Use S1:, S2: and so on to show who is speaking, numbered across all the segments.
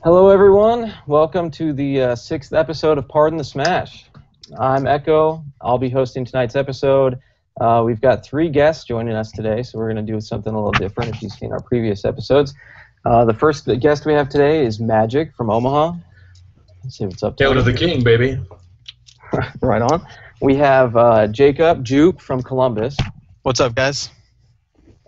S1: Hello, everyone. Welcome to the sixth episode of Pardon the Smash. I'm Echo. I'll be hosting tonight's episode. We've got three guests joining us today, so we're going to do something a little different if you've seen our previous episodes. The first guest we have today is Magic from Omaha. Let's see what's up.
S2: Hail to the king, baby.
S1: Right on. We have Jacob Juke from Columbus.
S3: What's up, guys?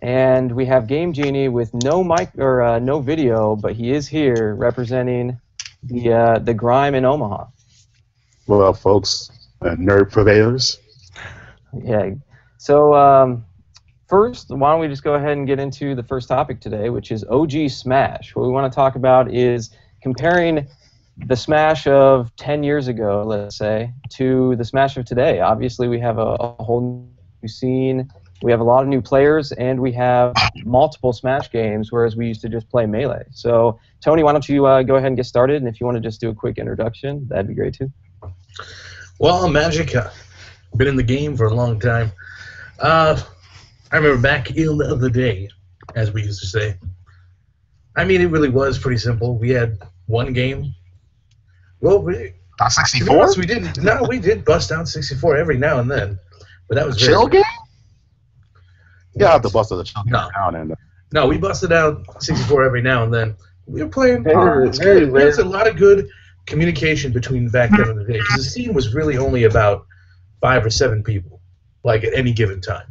S1: And we have Game Genie with no mic or no video, but he is here representing the grime in Omaha.
S4: Well, folks, nerd purveyors.
S1: Yeah. So first, why don't we just go ahead and get into the first topic today, which is OG Smash. What we want to talk about is comparing the Smash of 10 years ago, let's say, to the Smash of today. Obviously, we have a whole new scene. We have a lot of new players, and we have multiple Smash games, whereas we used to just play Melee. So, Tony, why don't you go ahead and get started? And if you want to just do a quick introduction, that'd be great, too.
S2: Well, Magic, been in the game for a long time. I remember back in the day, as we used to say. I mean, it really was pretty simple. We had one game. Well,
S4: Not
S2: to be
S4: 64?
S2: honest, we didn't. No, we did bust out 64 every now and then, but that was very
S4: Chill game? Yeah, I have to bust the chill game
S2: No.
S4: down and
S2: No, we busted out 64 every now and then. We were playing.
S1: Very,
S2: It's
S1: very
S2: good. There's a lot of good communication between back then and today, because the scene was really only about 5 or 7 people, like at any given time.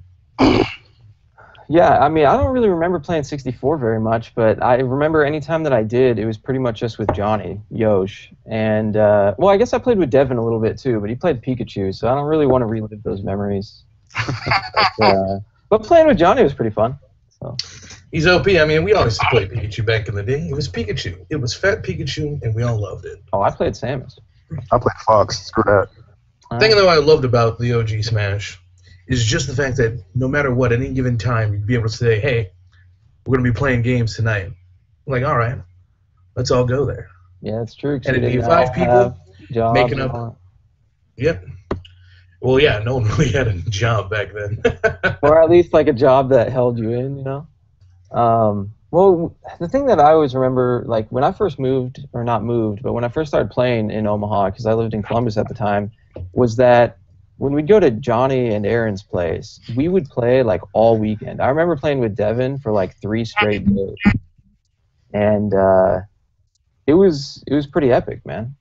S1: Yeah, I mean, I don't really remember playing 64 very much, but I remember any time that I did, it was pretty much just with Johnny, Yosh, and, well, I guess I played with Devin a little bit, too, but he played Pikachu, so I don't really want to relive those memories. But playing with Johnny was pretty fun. So.
S2: He's OP. I mean, we always played Pikachu back in the day. It was Pikachu. It was fat Pikachu, and we all loved it.
S1: Oh, I played Samus.
S4: I played Fox. Screw that.
S2: The thing that I loved about the OG Smash is just the fact that no matter what, at any given time, you'd be able to say, hey, we're going to be playing games tonight. I'm like, all right, let's all go there.
S1: Yeah, that's true. 'Cause
S2: And
S1: we
S2: it'd be
S1: didn't
S2: 5
S1: all
S2: people
S1: have jobs
S2: making
S1: and
S2: up-
S1: all
S2: Yep. Well, yeah, no one really had a job back then.
S1: that. Or at least like a job that held you in, you know? Well, the thing that I always remember, like when I first moved, or not moved, but when I first started playing in Omaha, because I lived in Columbus at the time, was that when we'd go to Johnny and Aaron's place, we would play like all weekend. I remember playing with Devin for like 3 straight days, and it was pretty epic, man.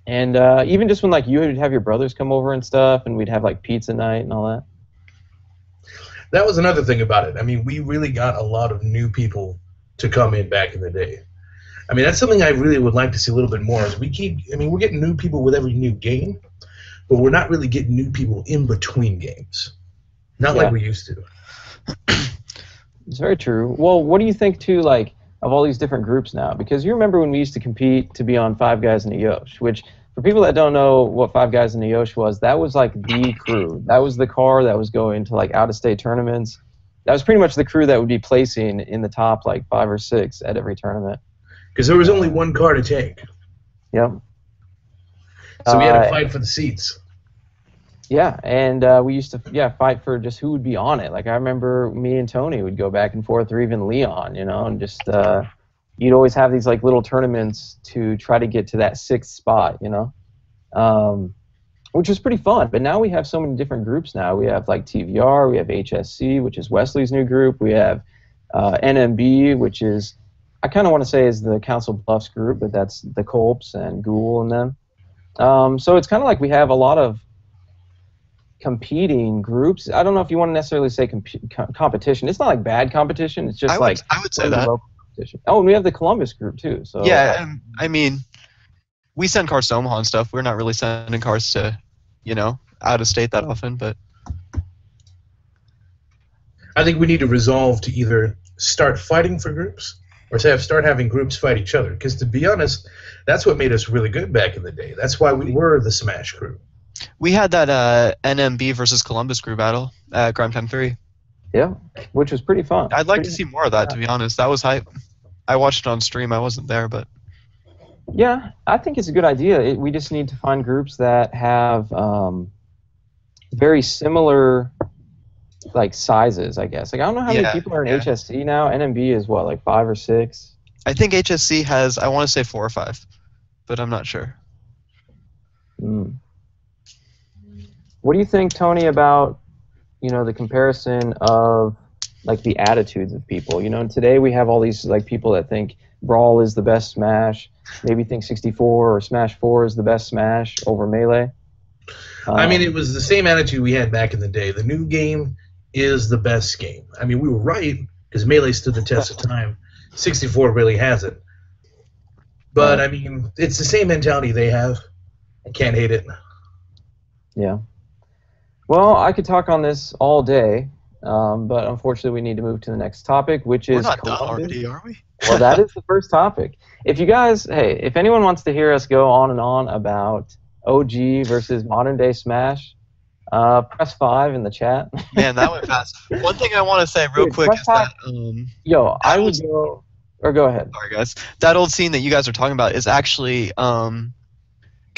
S1: And even just when like you would have your brothers come over and stuff, and we'd have like pizza night and all that.
S2: That was another thing about it. I mean, we really got a lot of new people to come in back in the day. I mean, that's something I really would like to see a little bit more. Is we're getting new people with every new game, but we're not really getting new people in between games. Not
S1: Yeah.
S2: like we used to.
S1: It's very true. Well, what do you think too, like, of all these different groups now? Because you remember when we used to compete to be on Five Guys in a Yosh, which for people that don't know what Five Guys in a Yosh was, that was like the crew. That was the car that was going to like out-of-state tournaments. That was pretty much the crew that would be placing in the top like 5 or 6 at every tournament.
S2: Because there was only one car to take.
S1: Yep.
S2: So we had to fight for the seats.
S1: Yeah, and we used to fight for just who would be on it. Like I remember me and Tony would go back and forth, or even Leon, you know, and just you'd always have these like little tournaments to try to get to that 6th spot, you know, which was pretty fun. But now we have so many different groups. Now we have like TVR, we have HSC, which is Wesley's new group. We have NMB, which is I kind of want to say is the Council Bluffs group, but that's the Colps and Ghoul and them. So it's kind of like we have a lot of competing groups. I don't know if you want to necessarily say competition. It's not like bad competition. It's just
S3: I would say that.
S1: competition. Oh, and we have the Columbus group too. So
S3: Yeah, and, I mean, we send cars to Omaha and stuff. We're not really sending cars to, out of state that often, but
S2: I think we need to resolve to either start fighting for groups or to start having groups fight each other. Because to be honest, that's what made us really good back in the day. That's why we were the Smash crew.
S3: we had that NMB versus Columbus crew battle at Grime Time 3.
S1: yeah, which was pretty fun.
S3: I'd like to see more of that, to be honest. That was hype. I watched it on stream. I wasn't there, but
S1: Yeah, I think it's a good idea. We just need to find groups that have very similar like sizes, I guess. Like I don't know how many
S3: Yeah,
S1: people are in
S3: yeah.
S1: HSC now. NMB is what, like 5 or 6?
S3: I think HSC has, I want to say 4 or 5, but I'm not sure.
S1: Mm. What do you think, Tony, about the comparison of like the attitudes of people? Today we have all these like people that think Brawl is the best Smash, maybe think 64 or Smash 4 is the best Smash over Melee.
S2: I mean, it was the same attitude we had back in the day. The new game is the best game. I mean, we were right because Melee stood the test of time. 64 really hasn't. But, I mean, it's the same mentality they have. I can't hate it.
S1: Yeah. Well, I could talk on this all day, but unfortunately we need to move to the next topic, which is
S3: We're not done
S1: Columbus.
S3: already, are we?
S1: Well, that is the first topic. If you guys, hey, if anyone wants to hear us go on and on about OG versus modern day Smash, press 5 in the chat.
S3: Man, that went fast. One thing I want to say real
S1: Dude,
S3: quick
S1: press
S3: is that...
S1: Yo, I would go... Or go ahead.
S3: Sorry, guys. That old scene that you guys are talking about is actually kind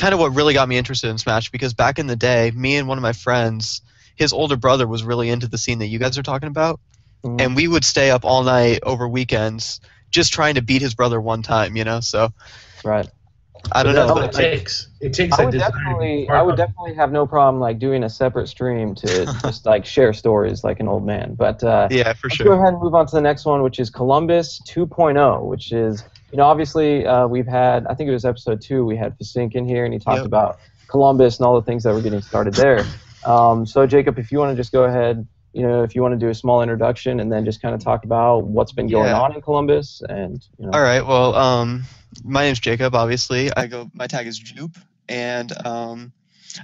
S3: of what really got me interested in Smash, because back in the day, me and one of my friends, his older brother was really into the scene that you guys are talking about, and we would stay up all night over weekends just trying to beat his brother one time, so...
S1: Right.
S3: I don't
S2: That's
S3: know.
S2: what it takes. It takes
S1: I
S2: a
S1: would
S2: desire.
S1: definitely have no problem like doing a separate stream to just like share stories like an old man. But
S3: Yeah, for
S1: let's
S3: sure.
S1: go ahead and move on to the next one, which is Columbus 2.0, which is obviously we've had, I think it was episode 2, we had Fasink in here and he talked about Columbus and all the things that were getting started there. So Jacob, if you want to just go ahead, if you want to do a small introduction and then just kind of talk about what's been going on in Columbus and
S3: All right. Well, my name's Jacob. Obviously, my tag is Jupe, and I'm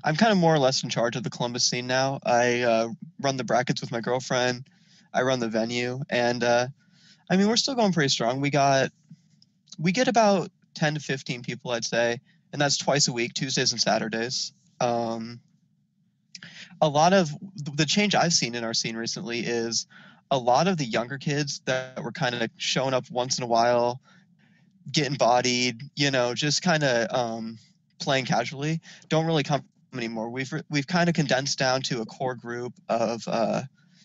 S3: kind of more or less in charge of the Columbus scene now. I run the brackets with my girlfriend. I run the venue, and I mean we're still going pretty strong. We get about 10 to 15 people, I'd say, and that's twice a week, Tuesdays and Saturdays. A lot of the change I've seen in our scene recently is a lot of the younger kids that were kind of showing up once in a while, getting bodied, just kind of playing casually, don't really come anymore. We've kind of condensed down to a core group of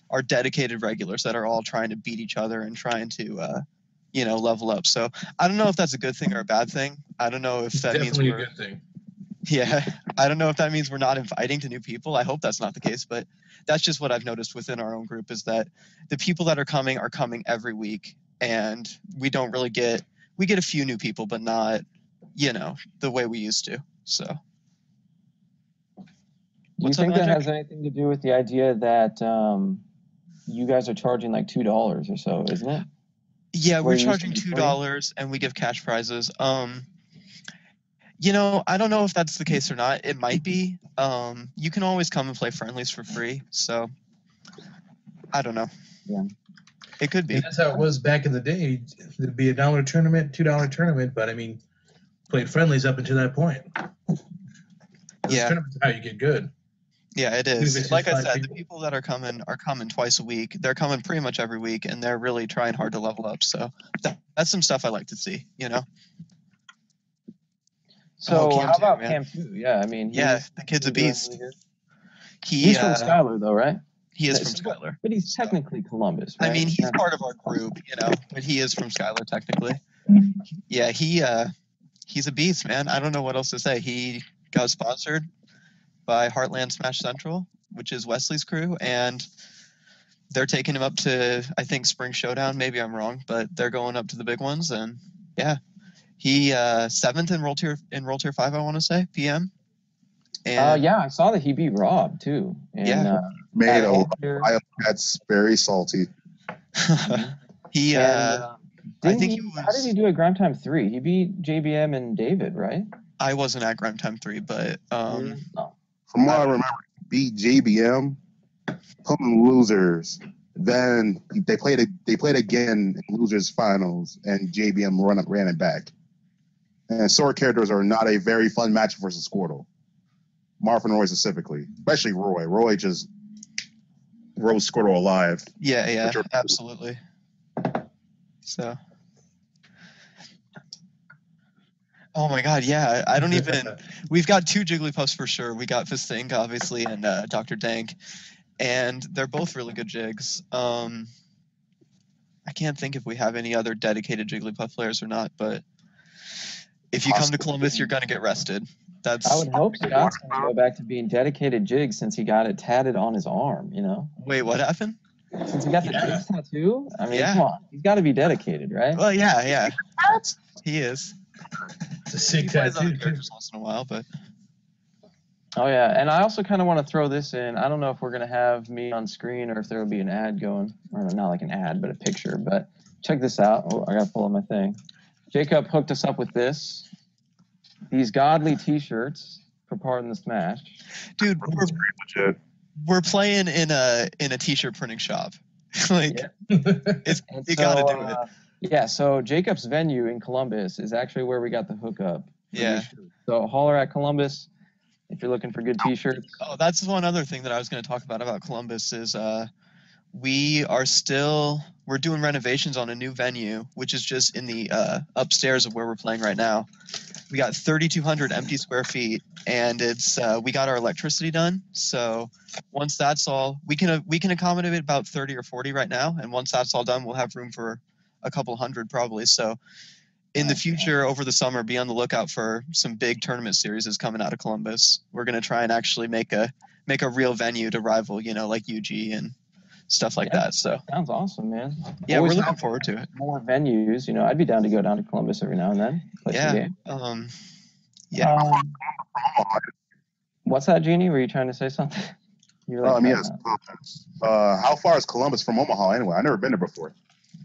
S3: our dedicated regulars that are all trying to beat each other and trying to level up. So I don't know if that's a good thing or a bad thing. I don't know if that means
S2: Definitely a good thing.
S3: Yeah, I don't know if that means we're not inviting to new people. I hope that's not the case, but that's just what I've noticed within our own group is that the people that are coming every week, and we don't really get a few new people, but not, the way we used to. So.
S1: Do you think that has anything to do with the idea that you guys are charging like $2 or so, isn't it?
S3: Yeah, we're charging $2 and we give cash prizes. I don't know if that's the case or not. It might be. You can always come and play friendlies for free, so I don't know. Yeah. It could be.
S2: And that's how it was back in the day. There'd be $1 tournament, $2 tournament, but I mean, played friendlies up until that point. Those tournaments are how you get good.
S3: Yeah, it is. Like I said, the people that are coming twice a week. They're coming pretty much every week, and they're really trying hard to level up. So that's some stuff I like to see,
S1: So how about Cam 2? Yeah, I mean,
S3: the kid's a beast.
S1: Really he's from Skylar, though, right?
S3: He is from Skylar.
S1: But he's technically Columbus, right?
S3: I mean, he's part of our group, but he is from Skylar technically. Yeah, he's a beast, man. I don't know what else to say. He got sponsored by Heartland Smash Central, which is Wesley's crew, and they're taking him up to, I think, Spring Showdown. Maybe I'm wrong, but they're going up to the big ones, and yeah. He 7th in World Tier 5, I want to say, PM. And
S1: yeah, I saw that he beat Rob too. And,
S4: made a wild. That's very salty.
S3: He
S1: I think he was. How did he do at Grime Time 3? He beat JBM and David, right?
S3: I wasn't at Grime Time 3, but
S4: from what I remember, he beat JBM, put them losers. Then they played again in losers finals, and JBM ran it back. And sword characters are not a very fun match versus Squirtle. Marvin Roy specifically, especially Roy. Roy just rose Squirtle alive.
S3: Yeah, absolutely. So. Oh my God, yeah. I don't even. We've got 2 Jigglypuffs for sure. We got Fistink, obviously, and Dr. Dank. And they're both really good jigs. I can't think if we have any other dedicated Jigglypuff players or not, but if you come to Columbus, you're gonna get rested.
S1: I would hope Scott's going to go back to being dedicated Jig since he got it tatted on his arm, you know?
S3: Wait, what happened?
S1: Since he got the Jigs tattoo? I mean,
S3: Yeah.
S1: come on. He's got to be dedicated, right?
S3: Well, yeah. He is.
S2: It's a sick
S3: He plays other
S2: tattoo.
S3: characters once in a while, but
S1: Oh, yeah. And I also kind of want to throw this in. I don't know if we're going to have me on screen or if there will be an ad going. Or not like an ad, but a picture. But check this out. Oh, I got to pull up my thing. Jacob hooked us up with this. These godly T-shirts for Pardon the Smash.
S3: dude, we're playing in a T-shirt printing shop. Like,
S1: Yeah.
S3: it's
S1: And
S3: you gotta do it.
S1: Yeah, so Jacob's venue in Columbus is actually where we got the hookup. for
S3: Yeah.
S1: these shirts. So holler at Columbus if you're looking for good T-shirts.
S3: Oh, that's one other thing that I was going to talk about Columbus is we're doing renovations on a new venue, which is just in the upstairs of where we're playing right now. We got 3,200 empty square feet, and it's we got our electricity done. So once that's all, we can accommodate about 30 or 40 right now, and once that's all done, we'll have room for a couple hundred probably. So in the future, over the summer, be on the lookout for some big tournament series is coming out of Columbus. We're going to try and actually make a real venue to rival, like UG and stuff like that. So
S1: Sounds awesome, man.
S3: yeah,
S1: Always
S3: we're looking
S1: have
S3: forward to it.
S1: more venues. I'd be down to go down to Columbus every now and then. Play some
S3: Yeah.
S1: games.
S3: Yeah.
S1: What's that, Jeannie? Were you trying to say something? You're like,
S4: Yes. How far is Columbus from Omaha anyway? I've never been there before.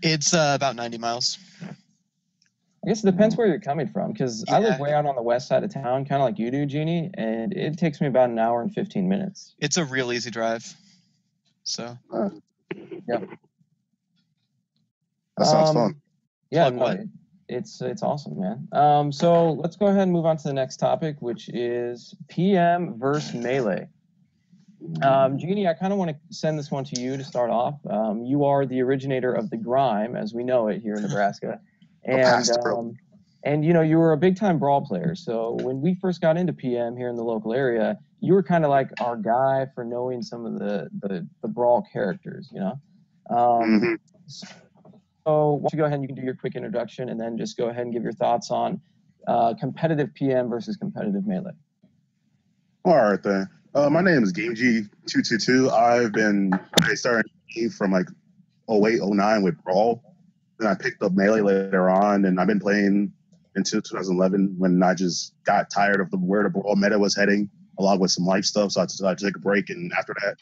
S3: It's about 90 miles.
S1: I guess it depends where you're coming from, because I live
S3: Yeah.
S1: way out on the west side of town, kind of like you do, Jeannie, and it takes me about an hour and 15 minutes.
S3: It's a real easy drive. So
S1: Yep.
S4: That sounds fun.
S1: Yeah,
S3: Plug what?
S1: it's awesome, man. So let's go ahead and move on to the next topic, which is PM versus Melee. Jeannie, I kind of want to send this one to you to start off. You are the originator of the grime, as we know it here in Nebraska. And you were a big time brawl player. So when we first got into PM here in the local area, you were kind of like our guy for knowing some of the brawl characters,
S4: Mhm.
S1: So why don't you go ahead and you can do your quick introduction and then just go ahead and give your thoughts on competitive PM versus competitive Melee.
S4: All right then. My name is GameG222. I started from like 08, 09 with Brawl. Then I picked up Melee later on, and I've been playing until 2011 when I just got tired of where the Brawl meta was heading, along with some life stuff. So I decided to take a break, and after that,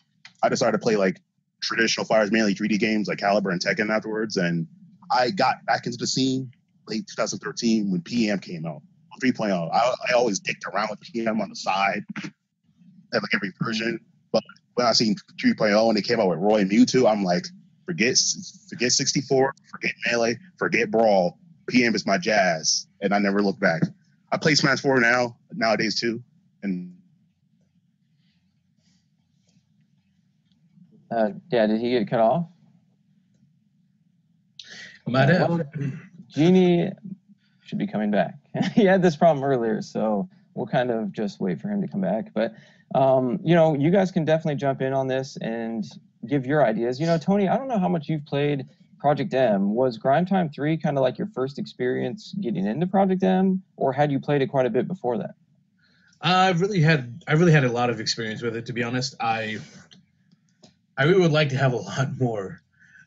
S4: I decided to play like traditional Fires Melee 3D games like Caliber and Tekken afterwards. And I got back into the scene late 2013 when PM came out, 3.0. I always dicked around with PM on the side, at like every version. But when I seen 3.0 and they came out with Roy and Mewtwo, I'm like, forget 64, forget Melee, forget Brawl. PM is my jazz, and I never look back. I play Smash 4 nowadays too, and
S1: Did he get cut off?
S2: Might have.
S1: Well, Genie should be coming back. He had this problem earlier, so we'll kind of just wait for him to come back. But, you guys can definitely jump in on this and give your ideas. Tony, I don't know how much you've played Project M. Was Grime Time 3 kind of like your first experience getting into Project M, or had you played it quite a bit before that?
S2: I really had a lot of experience with it, to be honest. I really would like to have a lot more,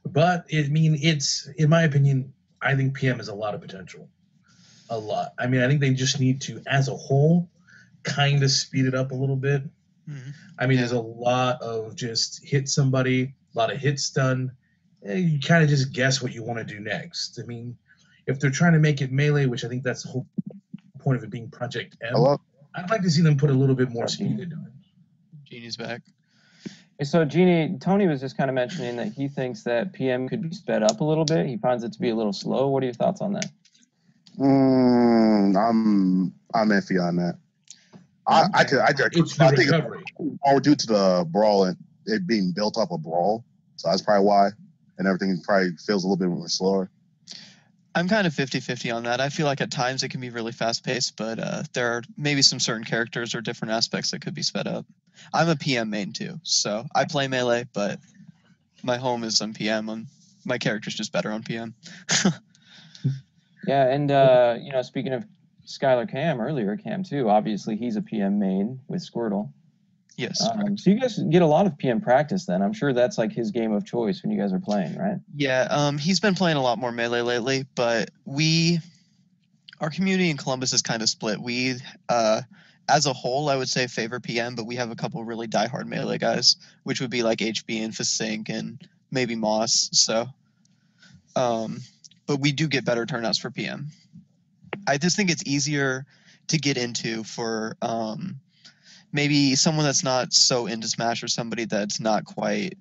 S2: but it's in my opinion, I think PM has a lot of potential, a lot. I think they just need to, as a whole, kind of speed it up a little bit.
S3: Mm-hmm.
S2: There's a lot of just hit somebody, a lot of hits done. You kind of just guess what you want to do next. If they're trying to make it Melee, which I think that's the whole point of it being Project M, I'd like to see them put a little bit more speed into it.
S3: Genie's back.
S1: So, Jeannie, Tony was just kind of mentioning that he thinks that PM could be sped up a little bit. He finds it to be a little slow. What are your thoughts on that?
S4: I'm iffy on that. I think
S2: recovery.
S4: it's more due to the Brawl and it being built up a Brawl, so that's probably why, and everything probably feels a little bit more slower.
S3: I'm kind of 50-50 on that. I feel like at times it can be really fast-paced, but there are maybe some certain characters or different aspects that could be sped up. I'm a PM main too, so I play Melee, but my home is on PM. my character's just better on PM.
S1: Yeah, and speaking of Skylar Cam too, obviously he's a PM main with Squirtle.
S3: Yes.
S1: So you guys get a lot of PM practice then. I'm sure that's like his game of choice when you guys are playing, right?
S3: Yeah, he's been playing a lot more Melee lately, but our community in Columbus is kind of split. We, as a whole, I would say favor PM, but we have a couple really diehard Melee guys, which would be like HB and Fasync and maybe Moss. So, but we do get better turnouts for PM. I just think it's easier to get into for maybe someone that's not so into Smash or somebody that's not quite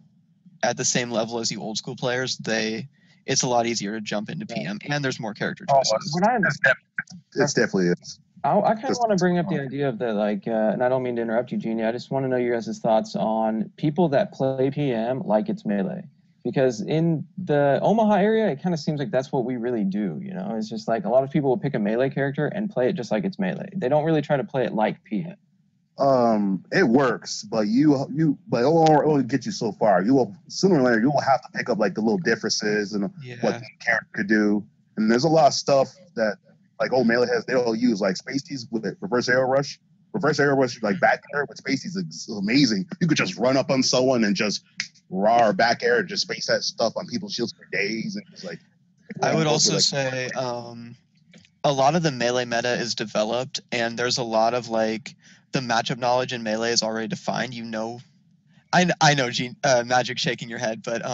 S3: at the same level as you old school players. It's a lot easier to jump into PM, and there's more character choices.
S4: It's definitely is.
S1: I kind of want to bring up the idea of the and I don't mean to interrupt you, Jeannie. I just want to know your guys' thoughts on people that play PM like it's Melee. Because in the Omaha area, it kind of seems like that's what we really do. It's just like a lot of people will pick a Melee character and play it just like it's Melee. They don't really try to play it like PM.
S4: It works, but but it will only get you so far. You will sooner or later you will have to pick up like the little differences and what the character could do. And there's a lot of stuff that like old Melee has. They'll use like Spaceys with reverse arrow rush. Reverse arrow rush like back air with Spaceys is amazing. You could just run up on someone and just raw back air, just space that stuff on people's shields for days, and just like.
S3: I would also say a lot of the Melee meta is developed, and there's a lot of like the matchup knowledge in Melee is already defined. I know, Gene, Magic shaking your head, but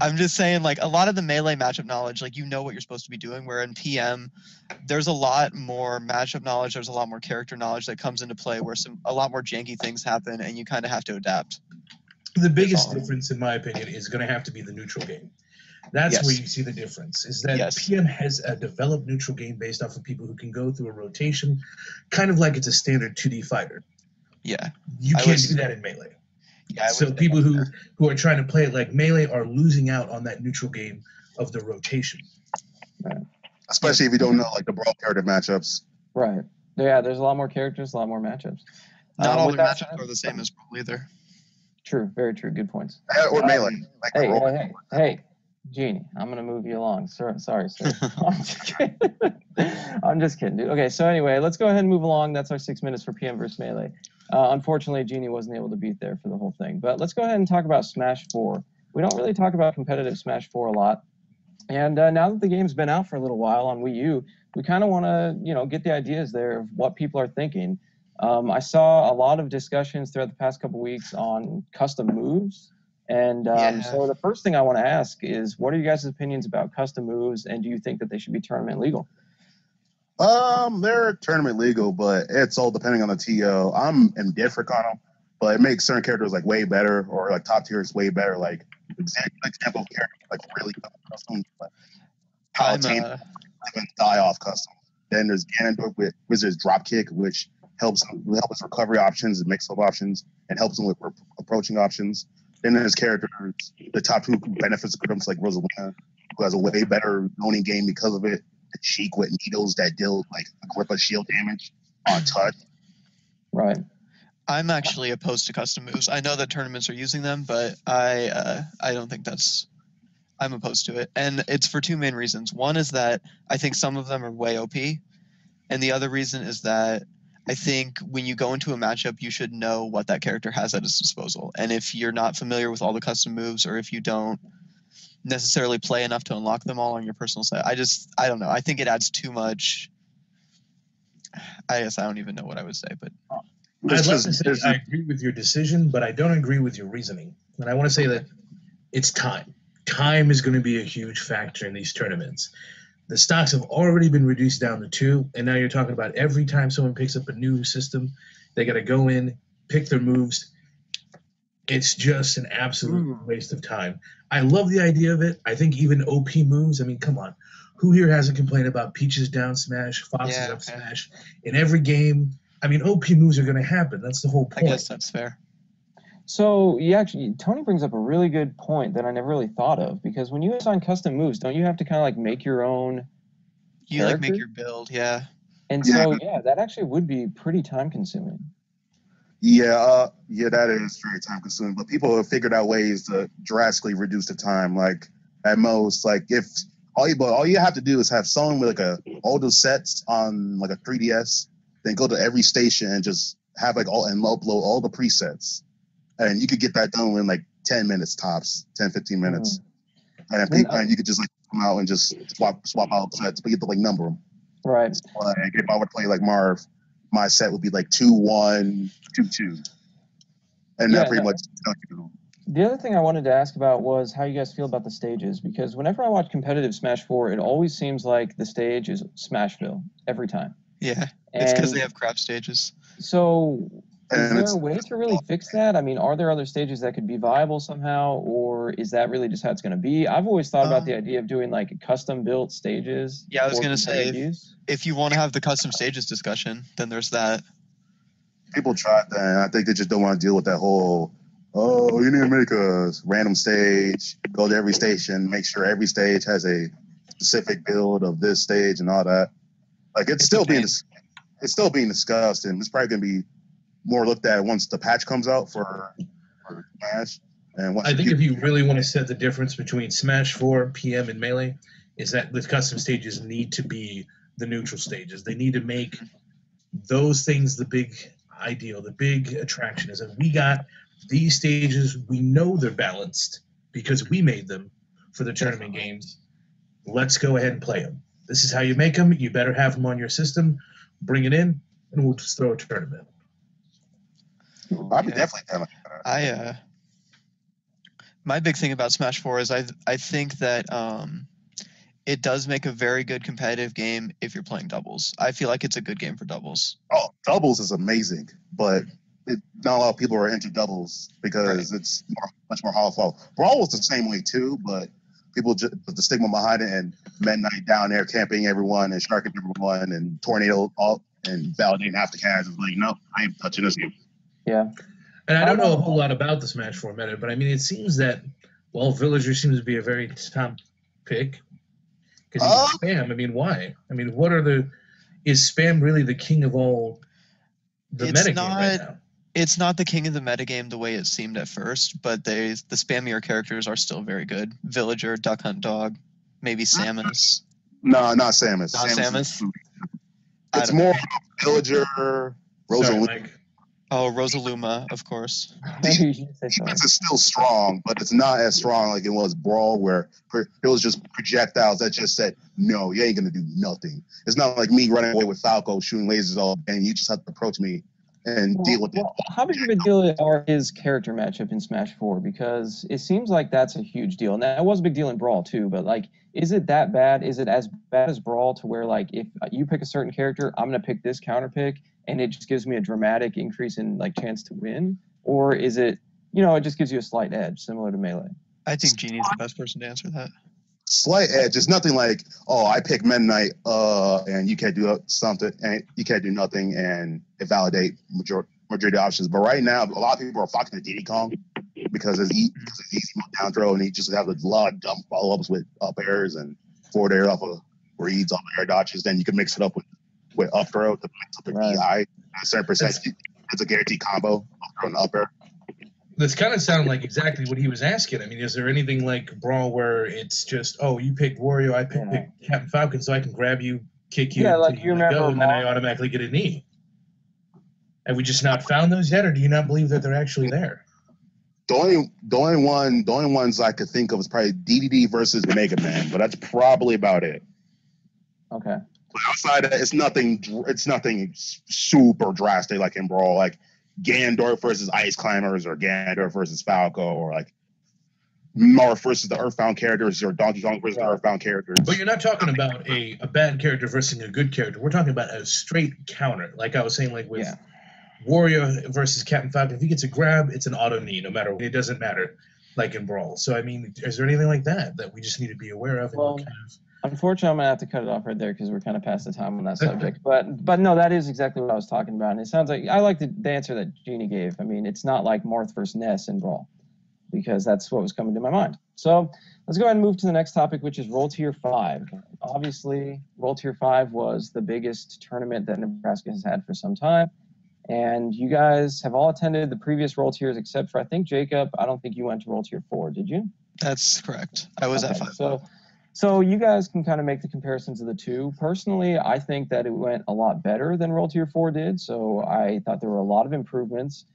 S3: I'm just saying like a lot of the Melee matchup knowledge, like what you're supposed to be doing. Where in PM, there's a lot more matchup knowledge. There's a lot more character knowledge that comes into play, where a lot more janky things happen, and you kind of have to adapt.
S2: The biggest difference, in my opinion, is going to have to be the neutral game. That's where you see the difference, is that PM has a developed neutral game based off of people who can go through a rotation, kind of like it's a standard 2D fighter.
S3: Yeah.
S2: You can't do that in Melee.
S3: Yeah,
S2: so people who are trying to play it like Melee are losing out on that neutral game of the rotation.
S1: Right.
S4: Especially if you don't know like the brawl character matchups.
S1: Right. Yeah, there's a lot more characters, a lot more matchups.
S3: Not all the matchups are the same as brawl either.
S1: True, very true. Good points.
S4: Or Melee.
S1: Hey, Jeannie, I'm going to move you along. Sorry, sir. I'm just kidding, dude. Okay, so anyway, let's go ahead and move along. That's our 6 minutes for PM versus Melee. Unfortunately, Jeannie wasn't able to be there for the whole thing. But let's go ahead and talk about Smash 4. We don't really talk about competitive Smash 4 a lot. And now that the game's been out for a little while on Wii U, we kind of want to, get the ideas there of what people are thinking. I saw a lot of discussions throughout the past couple weeks on custom moves. And so the first thing I want to ask is, what are you guys' opinions about custom moves, and do you think that they should be tournament legal?
S4: They're tournament legal, but it's all depending on the TO. I'm indifferent on them, but it makes certain characters like way better, or like top tiers way better. Like example of character like really custom, like Palutena even die off custom. Then there's Ganondorf with Wizard's Dropkick, which helps with recovery options and mix-up options, and helps them with approaching options. Then there's characters, the top two benefits of like Rosalina, who has a way better zoning game because of it. The Cheek with needles that deal like Agrippa shield damage on touch.
S1: Right.
S3: I'm actually opposed to custom moves. I know that tournaments are using them, but I don't think I'm opposed to it. And it's for two main reasons. One is that I think some of them are way OP. And the other reason is that I think when you go into a matchup, you should know what that character has at his disposal. And if you're not familiar with all the custom moves, or if you don't necessarily play enough to unlock them all on your personal set, I don't know. I think it adds too much. I guess I don't even know what I would say, but
S2: I'd like to say I agree with your decision, but I don't agree with your reasoning. And I want to say that it's time. Time is going to be a huge factor in these tournaments. The stocks have already been reduced down to 2, and now you're talking about every time someone picks up a new system, they got to go in, pick their moves. It's just an absolute waste of time. I love the idea of it. I think even OP moves, I mean, come on. Who here hasn't complained about Peach's down smash, Fox's up smash? In every game, I mean, OP moves are going to happen. That's the whole point.
S3: I guess that's fair.
S1: So Tony brings up a really good point that I never really thought of, because when you assign custom moves, don't you have to kind of like make your own character?
S3: Like make your build, yeah.
S1: And so, that actually would be pretty time consuming.
S4: Yeah, that is very time consuming. But people have figured out ways to drastically reduce the time. Like at most, like if all you have to do is have someone with like all the sets on like a 3DS, then go to every station and just have like upload all the presets, and you could get that done in like 10 minutes tops, 10, 15 minutes, and you could just like come out and just swap out sets, but you have to like number them.
S1: Right.
S4: So, like if I would play like Marv, my set would be like 2-1, 2-2, and that pretty much.
S1: The other thing I wanted to ask about was how you guys feel about the stages, because whenever I watch competitive Smash 4, it always seems like the stage is Smashville every time.
S3: Yeah, it's because they have crap stages.
S1: So is there a way to really fix that? I mean, are there other stages that could be viable somehow, or is that really just how it's going to be? I've always thought about the idea of doing like custom-built stages.
S3: Yeah, I was going to say, if you want to have the custom stages discussion, then there's that.
S4: People tried that, and I think they just don't want to deal with that whole, oh, you need to make a random stage, go to every station, make sure every stage has a specific build of this stage and all that. Like it's still being discussed, and it's probably going to be more looked at once the patch comes out for Smash. And
S2: I think if you really want to set the difference between Smash 4, PM, and Melee, is that the custom stages need to be the neutral stages. They need to make those things the big ideal, the big attraction. Is that we got these stages, we know they're balanced because we made them for the tournament games. Let's go ahead and play them. This is how you make them. You better have them on your system. Bring it in, and we'll just throw a tournament.
S4: I'd be definitely down with
S3: that. My big thing about Smash 4 is I think that it does make a very good competitive game if you're playing doubles. I feel like it's a good game for doubles.
S4: Oh, doubles is amazing, but not a lot of people are into doubles because it's much more powerful. Brawl was the same way too, but people just put the stigma behind it, and Midnight down there camping everyone and sharking everyone and tornado up and validating half the cans is like, no, I ain't touching this game.
S1: Yeah.
S2: And I don't know a whole lot about the Smash 4 meta, but I mean, it seems that, well, Villager seems to be a very top pick. Because spam, I mean, why? I mean, is spam really the king of all the metagame right now?
S3: It's not the king of the metagame the way it seemed at first, but the spammier characters are still very good. Villager, Duck Hunt Dog, maybe Samus.
S4: No, not Samus.
S3: Not Samus?
S4: It's more Villager,
S2: Rosaluma.
S3: Oh, Rosaluma, of course.
S4: Defense is still strong, but it's not as strong like it was Brawl, where it was just projectiles that just said, no, you ain't going to do nothing. It's not like me running away with Falco, shooting lasers all, and you just have to approach me and deal with it.
S1: How big of a deal are his character matchup in Smash 4? Because it seems like that's a huge deal. And that was a big deal in Brawl, too, but, like, is it that bad? Is it as bad as Brawl to where, like, if you pick a certain character, I'm going to pick this counter pick, and it just gives me a dramatic increase in, like, chance to win? Or is it, it just gives you a slight edge, similar to Melee?
S3: I think Genie's the best person to answer that.
S4: Slight edge. It's nothing like, oh, I pick Midnight, and you can't do something, and you can't do nothing, and invalidate majority of options. But right now, a lot of people are flocking to Diddy Kong because it's easy down throw, and he just has a lot of dumb follow-ups with up airs and forward air off of reads off air dodges. Then you can mix it up with up throw to mix up the DI. A certain percentage. It's a guaranteed combo, up throw and up air.
S2: This kind of sounded like exactly what he was asking. I mean, is there anything like Brawl where it's just, oh, you picked Wario, I picked Captain Falcon, so I can grab you, kick you,
S1: like you remember,
S2: and then I automatically get a knee? Have we just not found those yet, or do you not believe that they're actually there?
S4: The only ones I could think of is probably DDD versus Mega Man, but that's probably about it.
S1: Okay.
S4: But outside of that, it's nothing super drastic like in Brawl, like Ganondorf versus Ice Climbers, or Ganondorf versus Falco, or like Marth versus the Earthbound characters, or Donkey Kong versus the Earthbound characters.
S2: But you're not talking about a bad character versus a good character. We're talking about a straight counter. Like I was saying, like with Wario versus Captain Falcon, if he gets a grab, it's an auto knee, no matter what. It doesn't matter, like in Brawl. So, I mean, is there anything like that we just need to be aware of?
S1: Well, unfortunately, I'm going to have to cut it off right there because we're kind of past the time on that subject. But no, that is exactly what I was talking about. And it sounds like I like the answer that Genie gave. I mean, it's not like Marth versus Ness in Brawl, because that's what was coming to my mind. So let's go ahead and move to the next topic, which is Roll Tier 5. Obviously, Roll Tier 5 was the biggest tournament that Nebraska has had for some time. And you guys have all attended the previous World Tiers except for, I think, Jacob. I don't think you went to World Tier 4, did you?
S3: That's correct. I was at 5.
S1: So you guys can kind of make the comparisons of the two. Personally, I think that it went a lot better than World Tier 4 did. So I thought there were a lot of improvements.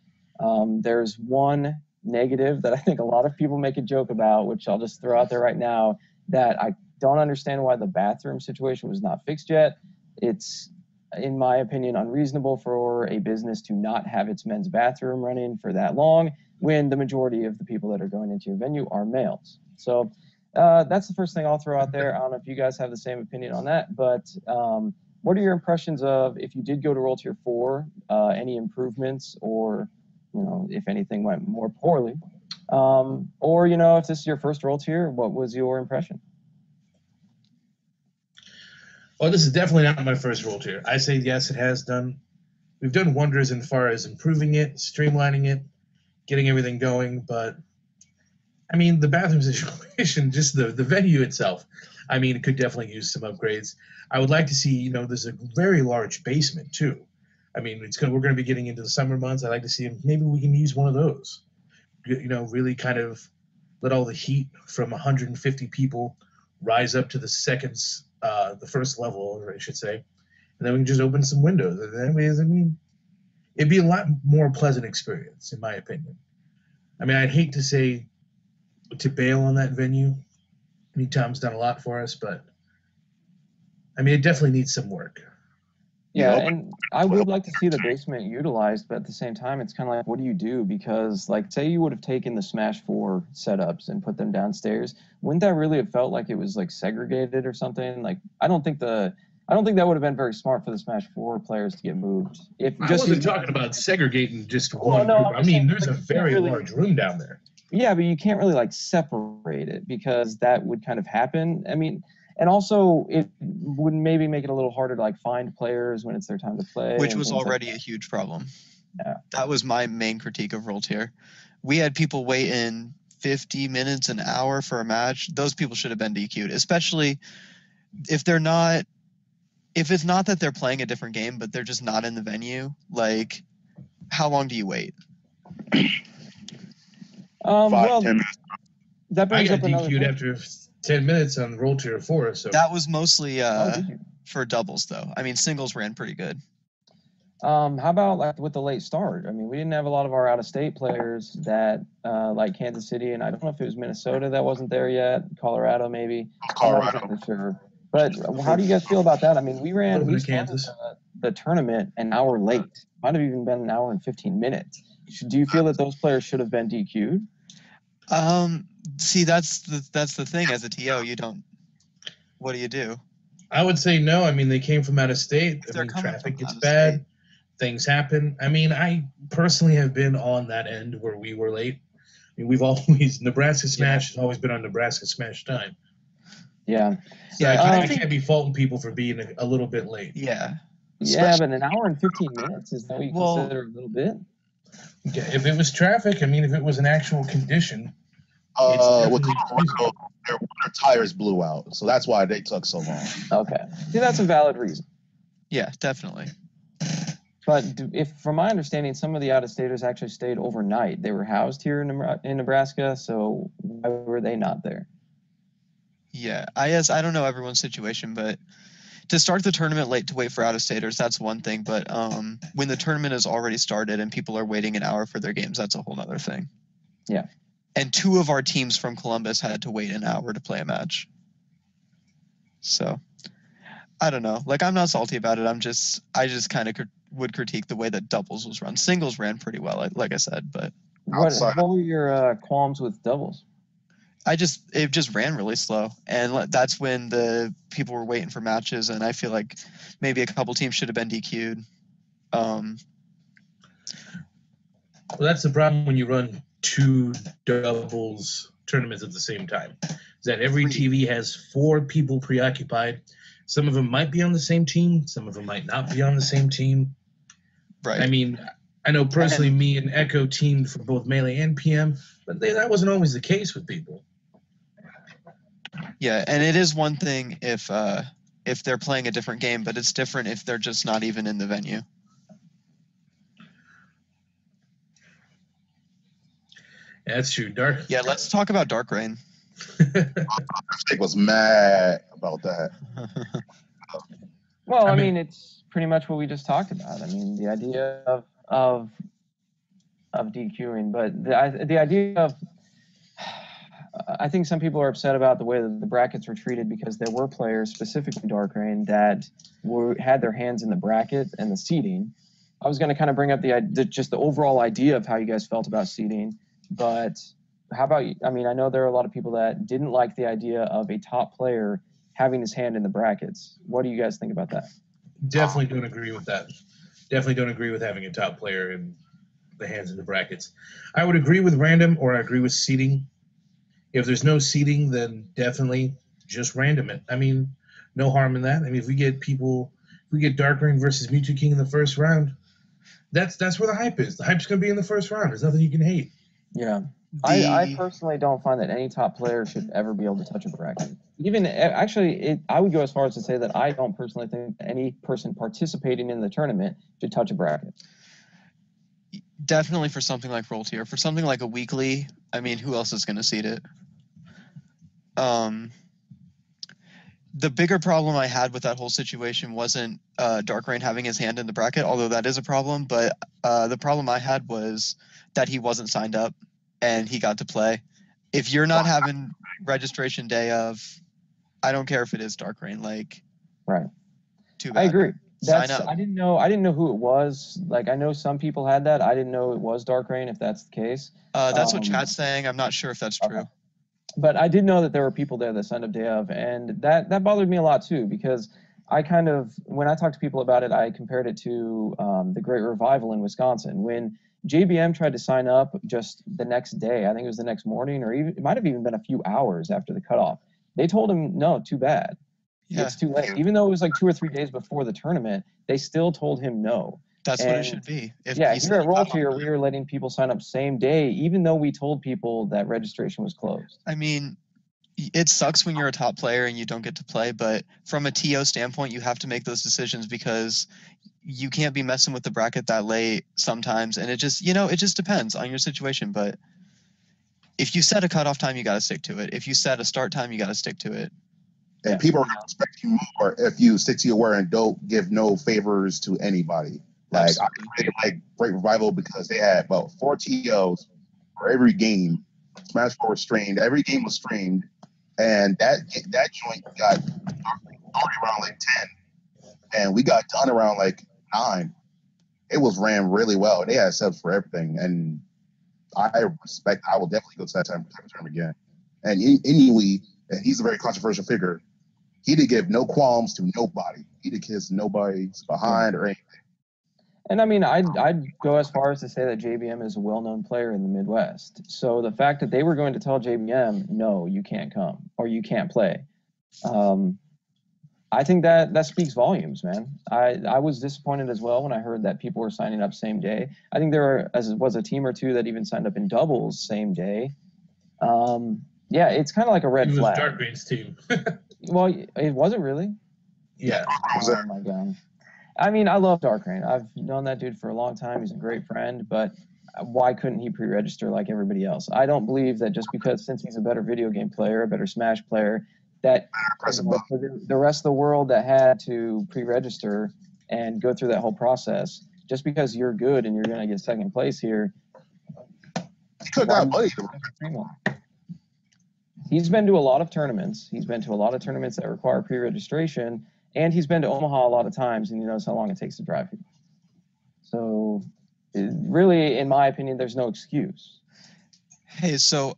S1: There's one negative that I think a lot of people make a joke about, which I'll just throw out there right now, that I don't understand why the bathroom situation was not fixed yet. It's, in my opinion, unreasonable for a business to not have its men's bathroom running for that long when the majority of the people that are going into your venue are males. So that's the first thing I'll throw out there. I don't know if you guys have the same opinion on that, but what are your impressions of, if you did go to World Tier 4, any improvements, or, you know, if anything went more poorly? Or, you know, if this is your first World Tier, what was your impression?
S2: Well, this is definitely not my first World Tier. I say yes, it has done. We've done wonders as far as improving it, streamlining it, getting everything going, but I mean, the bathroom situation, just the venue itself, I mean, it could definitely use some upgrades. I would like to see, you know, there's a very large basement too. I mean, we're going to be getting into the summer months. I'd like to see maybe we can use one of those. You know, really kind of let all the heat from 150 people rise up to the first level, or I should say, and then we can just open some windows. I mean, it'd be a lot more pleasant experience, in my opinion. I mean, I'd hate to say to bail on that venue. I mean, Tom's done a lot for us, but I mean, it definitely needs some work.
S1: Yeah, and I would like to see the basement utilized, but at the same time, it's kind of like, what do you do? Because, like, say you would have taken the Smash 4 setups and put them downstairs, wouldn't that really have felt like it was like segregated or something? Like, I don't think that would have been very smart for the Smash 4 players to get moved.
S2: I wasn't talking about segregating just one group. I mean, there's a very large room down there.
S1: Yeah, but you can't really like separate it, because that would kind of happen. I mean, and also it would maybe make it a little harder to like find players when it's their time to play.
S3: Which was already a huge problem.
S1: Yeah.
S3: That was my main critique of World Tier. We had people wait in 50 minutes, an hour for a match. Those people should have been DQ'd, especially if it's not that they're playing a different game, but they're just not in the venue. Like, how long do you wait?
S4: 5, 10 minutes.
S1: That brings
S2: I
S1: up
S2: got
S1: another
S2: DQ'd
S1: thing.
S2: after 10 minutes on World Tier 4. So
S3: that was mostly
S1: did you?
S3: for doubles, though. I mean, singles ran pretty good.
S1: How about like with the late start? I mean, we didn't have a lot of our out-of-state players that, like Kansas City, and I don't know if it was Minnesota that wasn't there yet, Colorado maybe.
S4: Colorado.
S1: I'm not exactly sure. But how do you guys feel about that? I mean, we started
S2: Kansas.
S1: the tournament an hour late. Might have even been an hour and 15 minutes. Do you feel that those players should have been DQ'd?
S3: See, that's the thing. As a TO, you don't. What do you do?
S2: I would say no. I mean, they came from out of state. I mean, traffic gets bad. Things happen. I mean, I personally have been on that end where we were late. I mean, we've always Nebraska Smash has always been on Nebraska Smash time.
S1: Yeah.
S2: So I can't be faulting people for being a little bit late.
S3: Yeah.
S1: Yeah, but an hour and 15 minutes is that what you consider a little bit?
S2: If it was traffic, I mean, if it was an actual condition.
S4: With Colorado, their tires blew out, so that's why they took so long.
S1: Okay. See, that's a valid reason.
S3: Yeah, definitely.
S1: But if, from my understanding, some of the out-of-staters actually stayed overnight. They were housed here in Nebraska, so why were they not there?
S3: Yeah, I don't know everyone's situation, but to start the tournament late to wait for out-of-staters, that's one thing. But when the tournament has already started and people are waiting an hour for their games, that's a whole other thing.
S1: Yeah.
S3: And 2 of our teams from Columbus had to wait an hour to play a match. So, I don't know. Like, I'm not salty about it. I just kind of would critique the way that doubles was run. Singles ran pretty well, like I said, but
S1: what were your qualms with doubles?
S3: It just ran really slow, and that's when the people were waiting for matches, and I feel like maybe a couple teams should have been DQ'd.
S2: Well, that's the problem when you run 2 doubles tournaments at the same time. Is that every TV has 4 people preoccupied. Some of them might be on the same team. Some of them might not be on the same team.
S3: Right.
S2: I mean, I know personally me and Echo teamed for both Melee and PM, but that wasn't always the case with people.
S3: Yeah, and it is one thing if they're playing a different game, but it's different if they're just not even in the venue.
S2: That's true. Dark.
S3: Yeah, let's talk about Dark Reign.
S4: Jake was mad about that.
S1: Well,
S2: I
S1: I
S2: mean-
S1: mean, it's pretty much what we just talked about. I mean, the idea of DQing, but the idea of I think some people are upset about the way that the brackets were treated because there were players, specifically Dark Reign, that had their hands in the bracket and the seeding. I was going to kind of bring up just the overall idea of how you guys felt about seeding, but how about you? I mean, I know there are a lot of people that didn't like the idea of a top player having his hand in the brackets. What do you guys think about that?
S2: Definitely don't agree with that. Definitely don't agree with having a top player in the hands of the brackets. I would agree with random, or I agree with seeding. If there's no seeding, then definitely just random it. I mean, no harm in that. I mean, if we get Dark Reign versus Mewtwo King in the first round, that's where the hype is. The hype's going to be in the first round. There's nothing you can hate.
S1: Yeah. I personally don't find that any top player should ever be able to touch a bracket. Even actually, I would go as far as to say that I don't personally think any person participating in the tournament should touch a bracket.
S3: Definitely for something like Roll Tier. For something like a weekly, I mean, who else is going to seed it? The bigger problem I had with that whole situation wasn't Dark Reign having his hand in the bracket, although that is a problem. But the problem I had was that he wasn't signed up and he got to play. If you're not having registration day of, I don't care if it is Dark Reign, like,
S1: right?
S3: Too bad.
S1: I agree.
S3: Sign up.
S1: I didn't know who it was. Like, I know some people had that. I didn't know it was Dark Reign, if that's the case.
S3: That's what chat's saying. I'm not sure if that's true.
S1: But I did know that there were people there that signed up day of, and that bothered me a lot too, because I kind of, when I talked to people about it, I compared it to the Great Revival in Wisconsin. When JBM tried to sign up just the next day, I think it was the next morning, or even, it might have even been a few hours after the cutoff, they told him, no, too bad.
S3: Yeah.
S1: It's too late. Even though it was like 2 or 3 days before the tournament, they still told him no.
S3: That's what it should be.
S1: Here at Roll Tier, we were letting people sign up same day, even though we told people that registration was closed.
S3: I mean, it sucks when you're a top player and you don't get to play, but from a TO standpoint, you have to make those decisions because you can't be messing with the bracket that late sometimes. And it just, it just depends on your situation. But if you set a cutoff time, you got to stick to it. If you set a start time, you got to stick to it.
S4: And people are going to respect you more if you stick to your word and don't give no favors to anybody. Like, I really like Great Revival because they had about 4 TOs for every game. Smash 4 was streamed. Every game was streamed. And that joint got already around like 10. And we got done around like 9. It was ran really well. They had subs for everything. And I will definitely go to that type of tournament again. And anyway, and he's a very controversial figure. He didn't give no qualms to nobody. He didn't kiss nobody's behind or anything.
S1: And I mean, I'd go as far as to say that JBM is a well-known player in the Midwest. So the fact that they were going to tell JBM, no, you can't come or you can't play, I think that speaks volumes, man. I was disappointed as well when I heard that people were signing up same day. I think there was a team or two that even signed up in doubles same day. Yeah, it's kind of like a red flag.
S2: It was Dark Reign's team.
S1: Well, it wasn't really.
S2: Yeah.
S1: Oh my god. I mean, I love Dark Reign. I've known that dude for a long time. He's a great friend, but why couldn't he pre-register like everybody else? I don't believe that just because, since he's a better video game player, a better Smash player, that for the rest of the world that had to pre-register and go through that whole process, just because you're good and you're going to get second place here.
S4: He could have got money.
S1: He's been to a lot of tournaments. He's been to a lot of tournaments that require pre-registration. And he's been to Omaha a lot of times, and he knows how long it takes to drive here. So, really, in my opinion, there's no excuse.
S3: Hey, so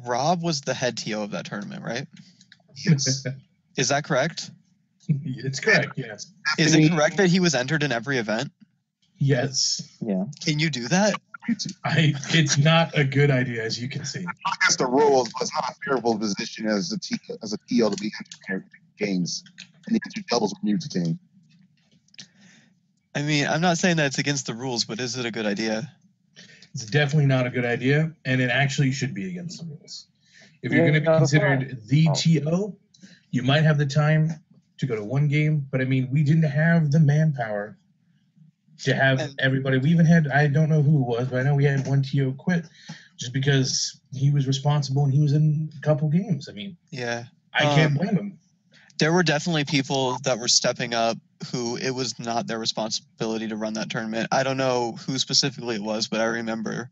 S3: Rob was the head TO of that tournament, right?
S4: Yes.
S3: Is that correct?
S2: It's correct, yes.
S3: Is it correct that he was entered in every event?
S2: Yes.
S1: Yeah.
S3: Can you do that?
S2: It's not a good idea, as you can see.
S4: Against the rules, but it's not a favorable position as a TO to be entered games. And he entered doubles with Mewtwo King.
S3: I mean, I'm not saying that it's against the rules, but is it a good idea?
S2: It's definitely not a good idea, and it actually should be against the rules. If you're going to be considered the TO, you might have the time to go to one game, but I mean, we didn't have the manpower to have everybody. We even had, I don't know who it was, but I know we had one TO quit. just because he was responsible and he was in a couple games. I mean,
S3: Yeah.
S2: I can't blame him.
S3: There were definitely people that were stepping up who it was not their responsibility to run that tournament. I don't know who specifically it was, but I remember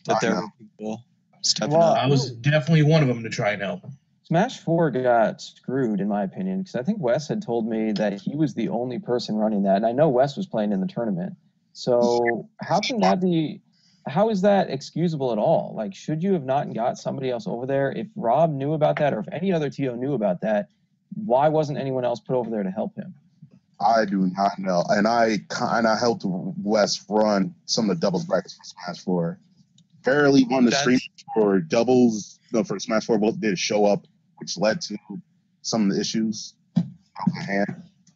S3: that there were people stepping up.
S2: I was definitely one of them to try and help.
S1: Smash 4 got screwed, in my opinion, because I think Wes had told me that he was the only person running that, and I know Wes was playing in the tournament. So how can that be? How is that excusable at all? Like, should you have not got somebody else over there? If Rob knew about that, or if any other TO knew about that, why wasn't anyone else put over there to help him?
S4: I do not know, and I kind of helped Wes run some of the doubles brackets for Smash 4. Barely won the stream for doubles. No, for Smash 4, both did show up, which led to some of the issues.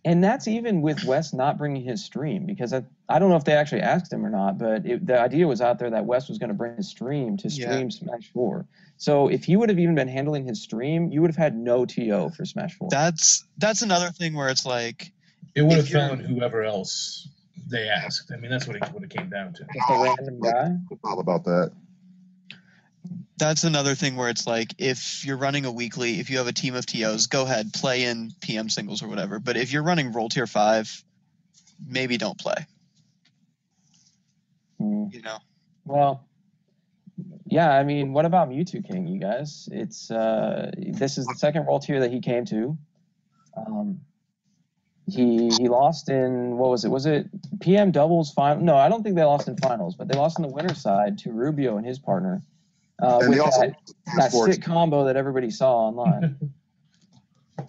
S1: And that's even with Wes not bringing his stream, because I don't know if they actually asked him or not, but the idea was out there that Wes was going to bring his stream to stream Smash 4. So if he would have even been handling his stream, you would have had no TO for Smash 4.
S3: That's another thing where it's like,
S2: it would have fell on whoever else they asked. I mean, that's what it came down to.
S1: Just a random guy?
S4: All about that.
S3: That's another thing where it's like, if you're running a weekly, if you have a team of TOs, go ahead, play in PM singles or whatever. But if you're running Roll Tier 5, maybe don't play. You know?
S1: Well, yeah, I mean, what about Mewtwo King, you guys? It's this is the second Roll Tier that he came to. He lost in, what was it? Was it PM doubles final? No, I don't think they lost in finals, but they lost in the winner's side to Rubio and his partner. With that sick combo that everybody saw online.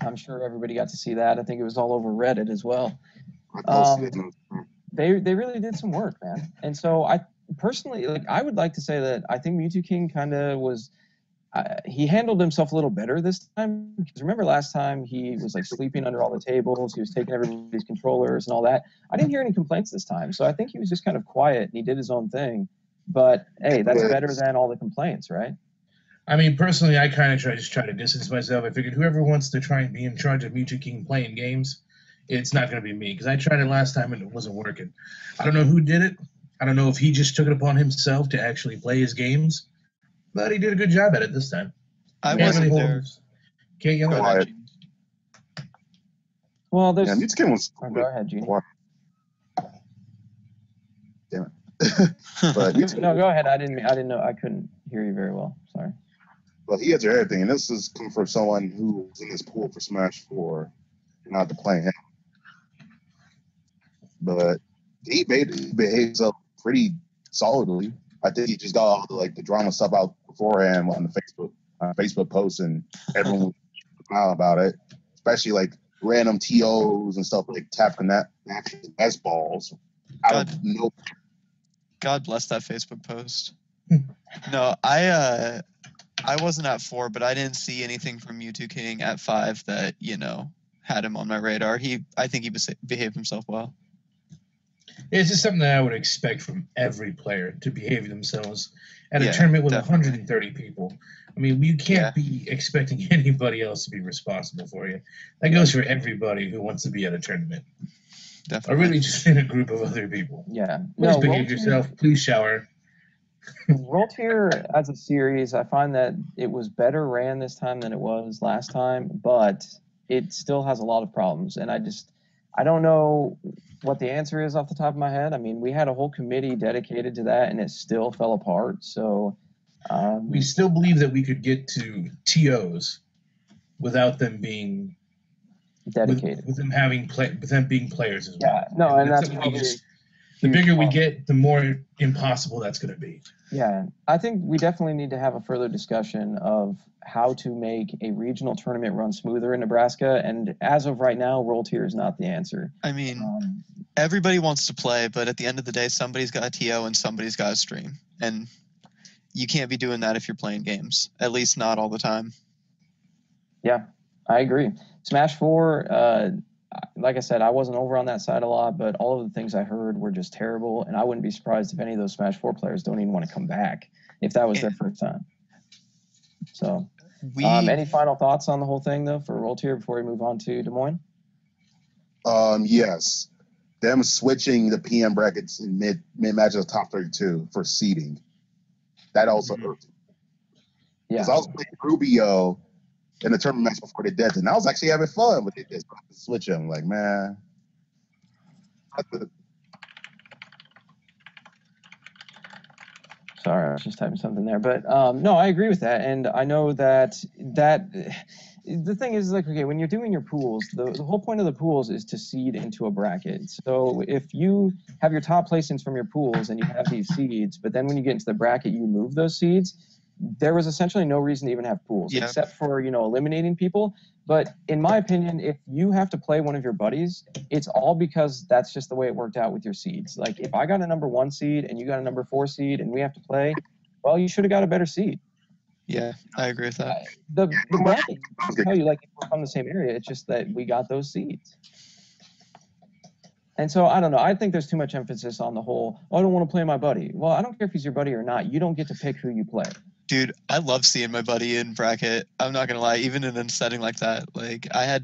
S1: I'm sure everybody got to see that. I think it was all over Reddit as well. They really did some work, man. And so I personally, I would like to say that I think Mewtwo King kind of was, he handled himself a little better this time. Because remember last time he was like sleeping under all the tables, he was taking everybody's controllers and all that. I didn't hear any complaints this time. So I think he was just kind of quiet and he did his own thing. But hey, that's better than all the complaints, right?
S2: I mean, personally, I kind of try to distance myself. I figured whoever wants to try and be in charge of Mewtwo King playing games, it's not going to be me, because I tried it last time and it wasn't working. I don't know who did it. I don't know if he just took it upon himself to actually play his games, but he did a good job at it this time.
S3: I wasn't there.
S2: Can't yell at him.
S1: Well, there's.
S4: Yeah, Mewtwo King was.
S1: Oh, go ahead, Gene.
S4: Damn it. But
S1: no, go ahead. I didn't know. I couldn't hear you very well. Sorry.
S4: Well, he answered everything, and this is coming from someone who was in this pool for Smash 4, not to play him. But he behaved himself pretty solidly. I think he just got all the drama stuff out beforehand on the Facebook posts, and everyone was smiling about it. Especially random TOs and stuff tapping that S balls out of nowhere.
S3: God bless that Facebook post. No, I wasn't at 4, but I didn't see anything from Mewtwo King at 5 that, had him on my radar. I think he behaved himself well.
S2: It's just something that I would expect from every player to behave themselves at a tournament with 130 people. I mean, you can't be expecting anybody else to be responsible for you. That goes for everybody who wants to be at a tournament.
S3: Definitely.
S2: Or really just in a group of other people.
S1: Yeah.
S2: Please behave yourself. Please shower.
S1: Roll Tier as a series, I find that it was better ran this time than it was last time, but it still has a lot of problems. And I don't know what the answer is off the top of my head. I mean, we had a whole committee dedicated to that, and it still fell apart. So
S2: we still believe that we could get to TOs without them being
S1: dedicated,
S2: with them being players as well.
S1: Yeah, no, and that's probably
S2: the bigger we get, the more impossible that's going to be.
S1: Yeah, I think we definitely need to have a further discussion of how to make a regional tournament run smoother in Nebraska. And as of right now, Roll Tier is not the answer.
S3: I mean, everybody wants to play, but at the end of the day, somebody's got a TO and somebody's got a stream. And you can't be doing that if you're playing games, at least not all the time.
S1: Yeah, I agree. Smash 4, like I said, I wasn't over on that side a lot, but all of the things I heard were just terrible, and I wouldn't be surprised if any of those Smash 4 players don't even want to come back if that was their first time. So, any final thoughts on the whole thing, though, for Roll Tier before we move on to Des Moines?
S4: Yes. Them switching the PM brackets in mid-match of the top 32 for seeding. That also hurt.
S1: Yeah.
S4: Because I was playing Rubio in the tournament match before they did, and I was actually having fun with it. Switch him, like, man.
S1: Sorry, I was just typing something there. But no, I agree with that. And I know that the thing is, like, okay, when you're doing your pools, the whole point of the pools is to seed into a bracket. So if you have your top placings from your pools and you have these seeds, but then when you get into the bracket, you move those seeds, there was essentially no reason to even have pools, except for, eliminating people. But in my opinion, if you have to play one of your buddies, it's all because that's just the way it worked out with your seeds. Like, if I got a number 1 seed and you got a number 4 seed and we have to play, well, you should have got a better seed.
S3: Yeah, I agree with that.
S1: The bracket can tell you, like, if we're from the same area, it's just that we got those seeds. And so, I don't know. I think there's too much emphasis on the whole, I don't want to play my buddy. Well, I don't care if he's your buddy or not. You don't get to pick who you play.
S3: Dude, I love seeing my buddy in bracket. I'm not going to lie, even in a setting like that. Like, I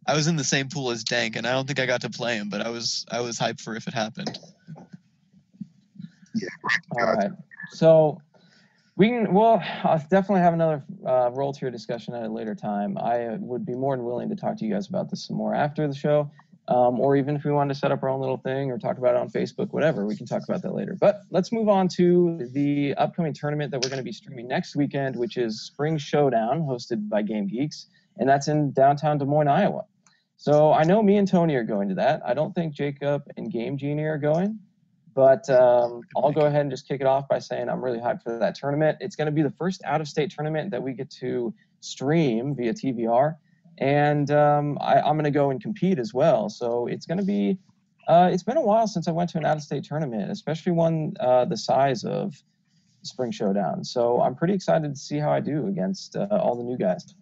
S3: was in the same pool as Dank, and I don't think I got to play him, but I was hyped for if it happened.
S4: Yeah.
S1: All right. So I'll definitely have another Roll Tier discussion at a later time. I would be more than willing to talk to you guys about this some more after the show. Or even if we wanted to set up our own little thing or talk about it on Facebook, whatever, we can talk about that later. But let's move on to the upcoming tournament that we're going to be streaming next weekend, which is Spring Showdown, hosted by Game Geeks, and that's in downtown Des Moines, Iowa. So I know me and Tony are going to that. I don't think Jacob and Game Genie are going, but I'll go ahead and just kick it off by saying I'm really hyped for that tournament. It's going to be the first out-of-state tournament that we get to stream via TVR. And I'm going to go and compete as well. So it's going to be it's been a while since I went to an out-of-state tournament, especially one the size of Spring Showdown. So I'm pretty excited to see how I do against all the new guys.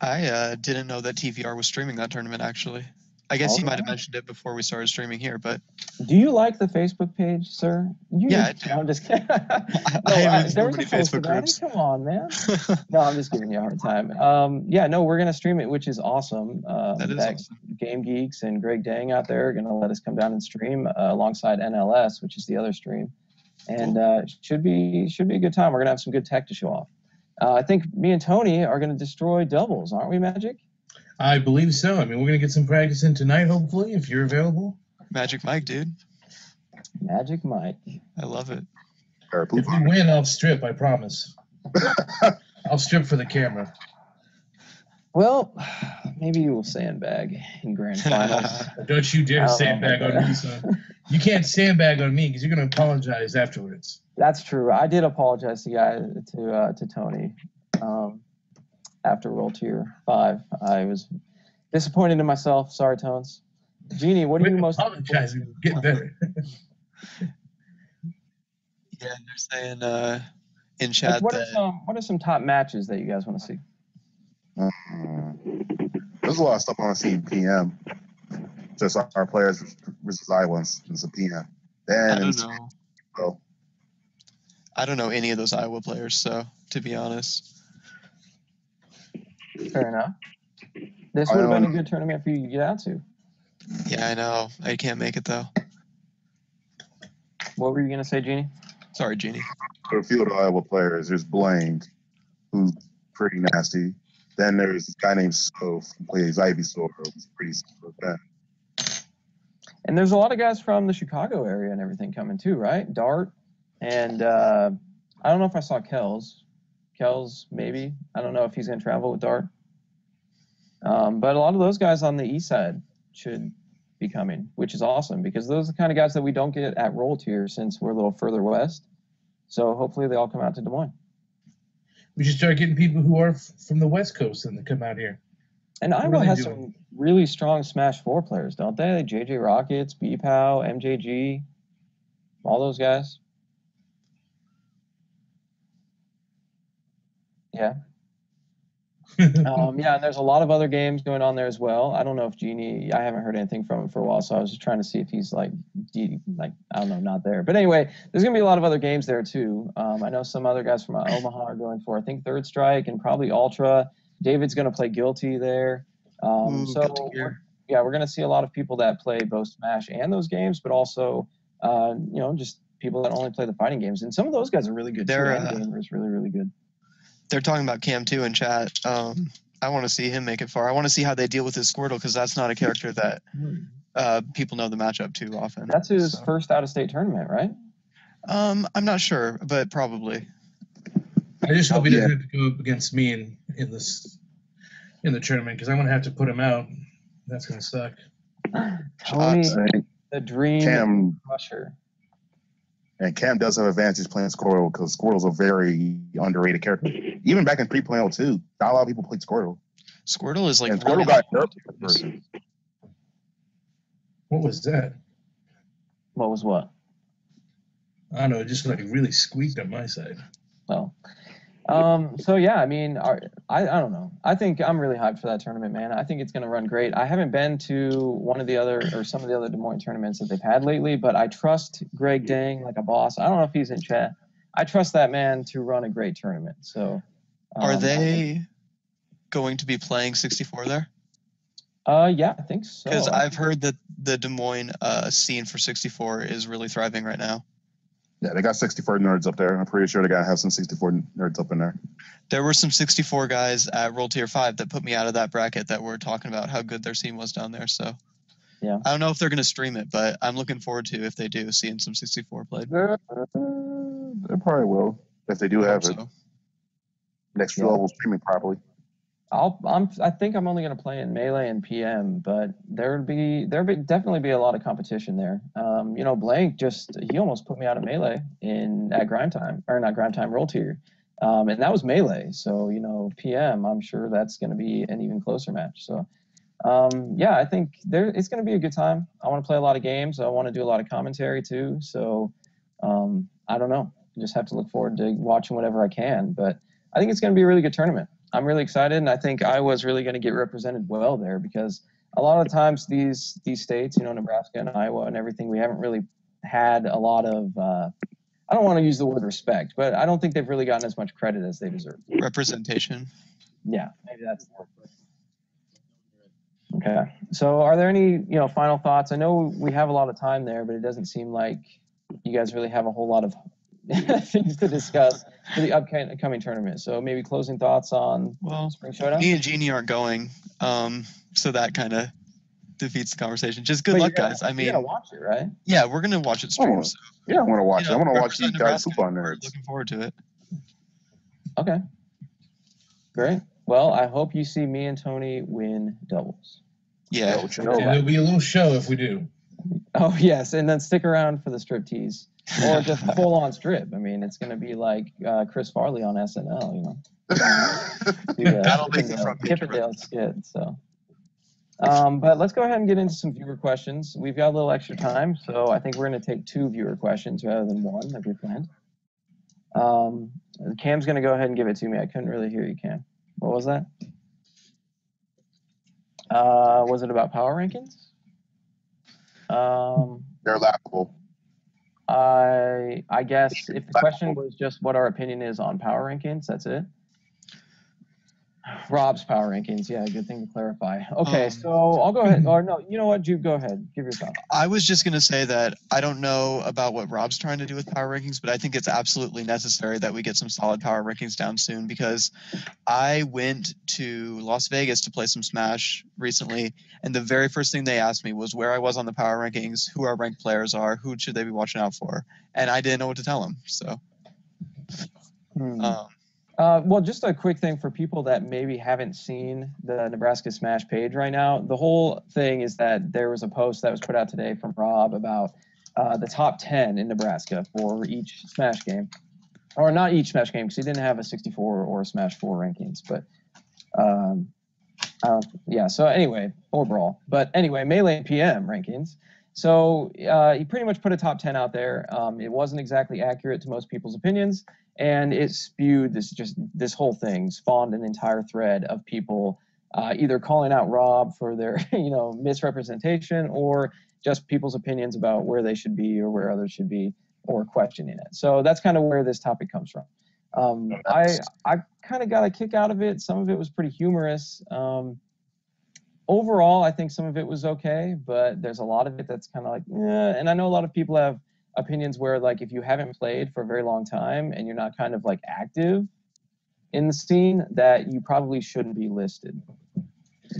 S3: I didn't know that TVR was streaming that tournament, actually. I guess you might have mentioned it before we started streaming here, but...
S1: Do you like the Facebook page, sir?
S3: Yeah, I do.
S1: I'm just kidding.
S3: There was a Facebook groups.
S1: Come on, man. No, I'm just giving you a hard time. We're going to stream it, which is awesome.
S3: That is awesome.
S1: Game Geeks and Greg Dang out there are going to let us come down and stream alongside NLS, which is the other stream. And should be a good time. We're going to have some good tech to show off. I think me and Tony are going to destroy doubles, aren't we, Magic?
S2: I believe so. I mean, we're going to get some practice in tonight, hopefully, if you're available.
S3: Magic Mike, dude.
S1: Magic Mike.
S3: I love it.
S2: If we win, I'll strip, I promise. I'll strip for the camera.
S1: Well, maybe you will sandbag in grand finals.
S2: Don't you dare sandbag on me, son. You can't sandbag on me because you're going to apologize afterwards.
S1: That's true. I did apologize to Tony. After Roll Tier 5, I was disappointed in myself. Sorry, Tones. Genie, what are you most
S2: apologizing? Get better.
S3: Yeah, they're saying in chat
S1: what are some top matches that you guys want to see?
S4: There's a lot of stuff I want to see in PM. Just our players versus Iowans in some PM.
S3: I don't know. I don't know any of those Iowa players, so to be honest.
S1: Fair enough. This would have been a good tournament for you to get out to.
S3: Yeah, I know. I can't make it, though.
S1: What were you going to say, Jeannie?
S3: Sorry, Jeannie.
S4: A few of the Iowa players. There's Blaine, who's pretty nasty. Then there's this guy named Soph, who plays Ivysaur, who's pretty super.
S1: And there's a lot of guys from the Chicago area and everything coming, too, right? Dart. And I don't know if I saw Kells. Kells, maybe. I don't know if he's going to travel with Dart. But a lot of those guys on the east side should be coming, which is awesome because those are the kind of guys that we don't get at Roll Tier since we're a little further west. So hopefully they all come out to Des Moines.
S2: We should start getting people who are from the West Coast and come out here.
S1: And Iowa has some really strong Smash 4 players, don't they? JJ Rockets, B-Pow, MJG, all those guys. Yeah. And there's a lot of other games going on there as well. I don't know if Genie, I haven't heard anything from him for a while, so I was just trying to see if he's I don't know, not there. But anyway, there's going to be a lot of other games there too. I know some other guys from Omaha are going for, I think, Third Strike and probably Ultra. David's going to play Guilty there. We're going to see a lot of people that play both Smash and those games, but also, just people that only play the fighting games, and some of those guys are really good too. Endgamer is really, really good.
S3: They're talking about Cam too in chat. I want to see him make it far. I want to see how they deal with his Squirtle because that's not a character that people know the matchup too often.
S1: That's his first out-of-state tournament, right?
S3: I'm not sure, but probably.
S2: I just hope he doesn't have to go up against me in the tournament because I'm gonna have to put him out. That's gonna suck.
S1: Tony, the dream crusher.
S4: And Cam does have advantage playing Squirtle because Squirtle's a very underrated character. Even back in 3.02, not a lot of people played Squirtle.
S3: Squirtle is like
S4: and Squirtle got nerfed.
S2: What was that?
S1: What was what?
S2: I don't know. It just like really squeaked on my side.
S1: Oh. So yeah, I mean, I don't know. I think I'm really hyped for that tournament, man. I think it's going to run great. I haven't been to some of the other Des Moines tournaments that they've had lately, but I trust Greg Dang like a boss. I don't know if he's in chat. I trust that man to run a great tournament. So,
S3: are they going to be playing 64 there?
S1: Yeah, I think so.
S3: Because I've heard that the Des Moines scene for 64 is really thriving right now.
S4: Yeah, they got 64 nerds up there. I'm pretty sure they got to have some 64 nerds up in there.
S3: There were some 64 guys at World Tier 5 that put me out of that bracket that were talking about how good their scene was down there. So
S1: yeah,
S3: I don't know if they're going to stream it, but I'm looking forward to if they do, seeing some 64 played.
S4: They probably will if they do have it. So. Next year we'll stream it probably.
S1: I think I'm only going to play in Melee and PM, but there'd definitely be a lot of competition there. You know, Blank he almost put me out of Melee at Grime Time, or not Grime Time, Roll Tier, and that was Melee. So you know, PM, I'm sure that's going to be an even closer match. So yeah, I think it's going to be a good time. I want to play a lot of games. I want to do a lot of commentary too. So I don't know. Just have to look forward to watching whatever I can. But I think it's going to be a really good tournament. I'm really excited, and I think Iowa's really going to get represented well there because a lot of times these states, you know, Nebraska and Iowa and everything, we haven't really had a lot of I don't want to use the word respect, but I don't think they've really gotten as much credit as they deserve.
S3: Representation.
S1: Yeah, maybe that's the word. Okay. So are there any, final thoughts? I know we have a lot of time there, but it doesn't seem like you guys really have a whole lot of things to discuss for the upcoming tournament. So maybe closing thoughts on Spring Showdown?
S3: Me and Jeannie aren't going, so that kind of defeats the conversation. Just good luck, guys. I mean,
S1: you're going to watch it, right?
S3: Yeah, we're going to watch it stream. So,
S4: yeah, I want to watch it. I want to watch you guys hoop on nerds.
S3: Looking forward to it.
S1: Okay. Great. Well, I hope you see me and Tony win doubles.
S3: Yeah.
S2: There'll be a little show if we do.
S1: Oh, yes. And then stick around for the striptease. Or just full-on strip. I mean, it's going to be like Chris Farley on SNL, you know.
S3: That'll make the front page.
S1: Chippendale skit, so. But let's go ahead and get into some viewer questions. We've got a little extra time, so I think we're going to take 2 viewer questions rather than 1 like we planned. Cam's going to go ahead and give it to me. I couldn't really hear you, Cam. What was that? Was it about power rankings?
S4: They're laughable.
S1: I guess if the question was just what our opinion is on power rankings, that's it. Rob's power rankings, yeah, good thing to clarify. Okay, so I'll go ahead. Or no, you know what, Jude, go ahead. Give your thought.
S3: I was just going to say that I don't know about what Rob's trying to do with power rankings, but I think it's absolutely necessary that we get some solid power rankings down soon because I went to Las Vegas to play some Smash recently, and the very first thing they asked me was where I was on the power rankings, who our ranked players are, who should they be watching out for, and I didn't know what to tell them, so...
S1: Well, just a quick thing for people that maybe haven't seen the Nebraska Smash page right now. The whole thing is that there was a post that was put out today from Rob about the top 10 in Nebraska for each Smash game. Or not each Smash game, because he didn't have a 64 or a Smash 4 rankings. But, yeah, so anyway, or Brawl. But anyway, Melee and PM rankings. So he pretty much put a top 10 out there. It wasn't exactly accurate to most people's opinions. And it spewed this whole thing, spawned an entire thread of people either calling out Rob for their misrepresentation or just people's opinions about where they should be or where others should be or questioning it. So that's kind of where this topic comes from. I kind of got a kick out of it. Some of it was pretty humorous. Overall, I think some of it was okay, but there's a lot of it that's kind of like, and I know a lot of people have opinions where like if you haven't played for a very long time and you're not kind of like active in the scene, that you probably shouldn't be listed.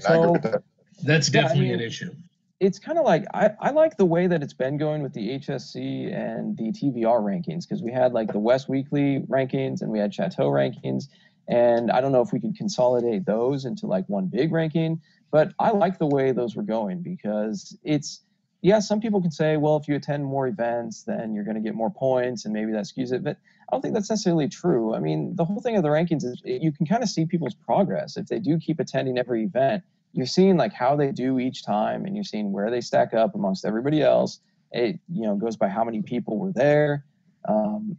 S4: I agree
S1: So
S4: with that.
S2: That's
S1: Yeah, I
S2: definitely an
S1: mean,
S2: issue.
S1: it's kind of like I like the way that it's been going with the HSC and the TVR rankings, because we had like the West Weekly rankings and we had Chateau rankings, and I don't know if we could consolidate those into like one big ranking, but I like the way those were going because it's, yeah, some people can say, well, if you attend more events, then you're going to get more points and maybe that skews it, but I don't think that's necessarily true. I mean, the whole thing of the rankings is you can kind of see people's progress if they do keep attending every event. You're seeing like how they do each time, and you're seeing where they stack up amongst everybody else. It goes by how many people were there. Um,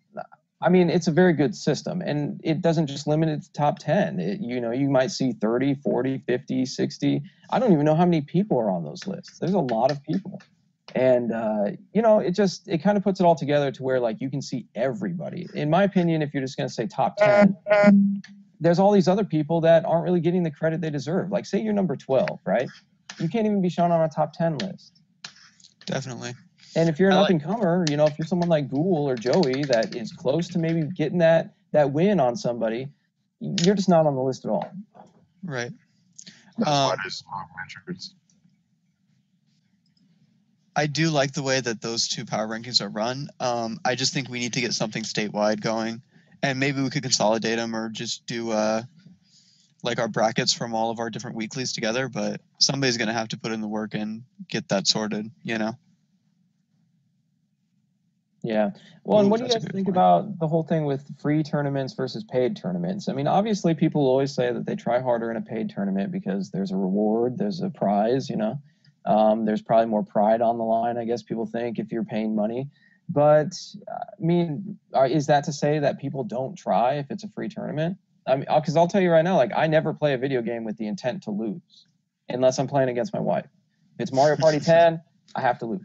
S1: I mean, it's a very good system, and it doesn't just limit it to top 10. You might see 30, 40, 50, 60. I don't even know how many people are on those lists. There's a lot of people. And, it kind of puts it all together to where like you can see everybody. In my opinion, if you're just going to say top 10, there's all these other people that aren't really getting the credit they deserve. Like, say you're number 12, right? You can't even be shown on a top 10 list.
S3: Definitely.
S1: And if you're an up-and-comer, if you're someone like Ghoul or Joey that is close to maybe getting that win on somebody, you're just not on the list at all.
S3: Right.
S4: That's why there's small metrics.
S3: I do like the way that those two power rankings are run. I just think we need to get something statewide going. And maybe we could consolidate them or just do like our brackets from all of our different weeklies together. But somebody's going to have to put in the work and get that sorted,
S1: Yeah. Well, and what do you guys think about the whole thing with free tournaments versus paid tournaments? I mean, obviously people always say that they try harder in a paid tournament because there's a reward, there's a prize, there's probably more pride on the line, I guess people think, if you're paying money. But I mean, is that to say that people don't try if it's a free tournament? I mean, because I'll tell you right now, like I never play a video game with the intent to lose, unless I'm playing against my wife. If it's Mario Party 10, I have to lose.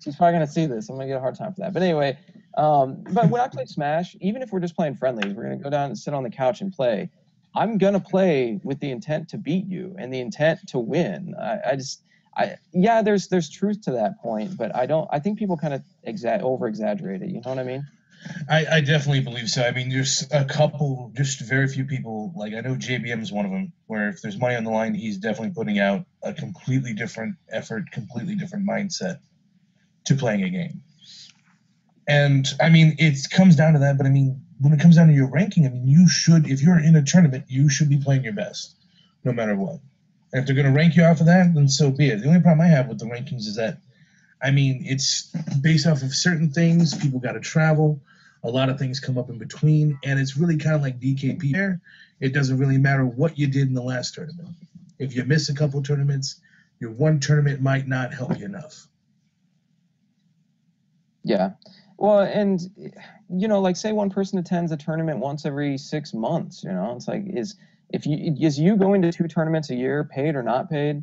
S1: She's probably gonna see this. I'm gonna get a hard time for that. But anyway, but when I play Smash, even if we're just playing friendlies, we're gonna go down and sit on the couch and play. I'm gonna play with the intent to beat you and the intent to win. Yeah, there's truth to that point, but I think people kind of over exaggerate it. You know what I mean?
S2: I definitely believe so. I mean, there's a couple, just very few people. Like I know JBM is one of them, where if there's money on the line, he's definitely putting out a completely different effort, completely different mindset to playing a game. And I mean, it comes down to that. But I mean, when it comes down to your ranking, I mean, you should, if you're in a tournament, you should be playing your best, no matter what. And if they're going to rank you off of that, then so be it. The only problem I have with the rankings is that, I mean, it's based off of certain things. People got to travel. A lot of things come up in between, and it's really kind of like DKP there. It doesn't really matter what you did in the last tournament. If you miss a couple of tournaments, your one tournament might not help you enough.
S1: Yeah. Well, and, like say one person attends a tournament once every 6 months, it's like, is you going to 2 tournaments a year, paid or not paid,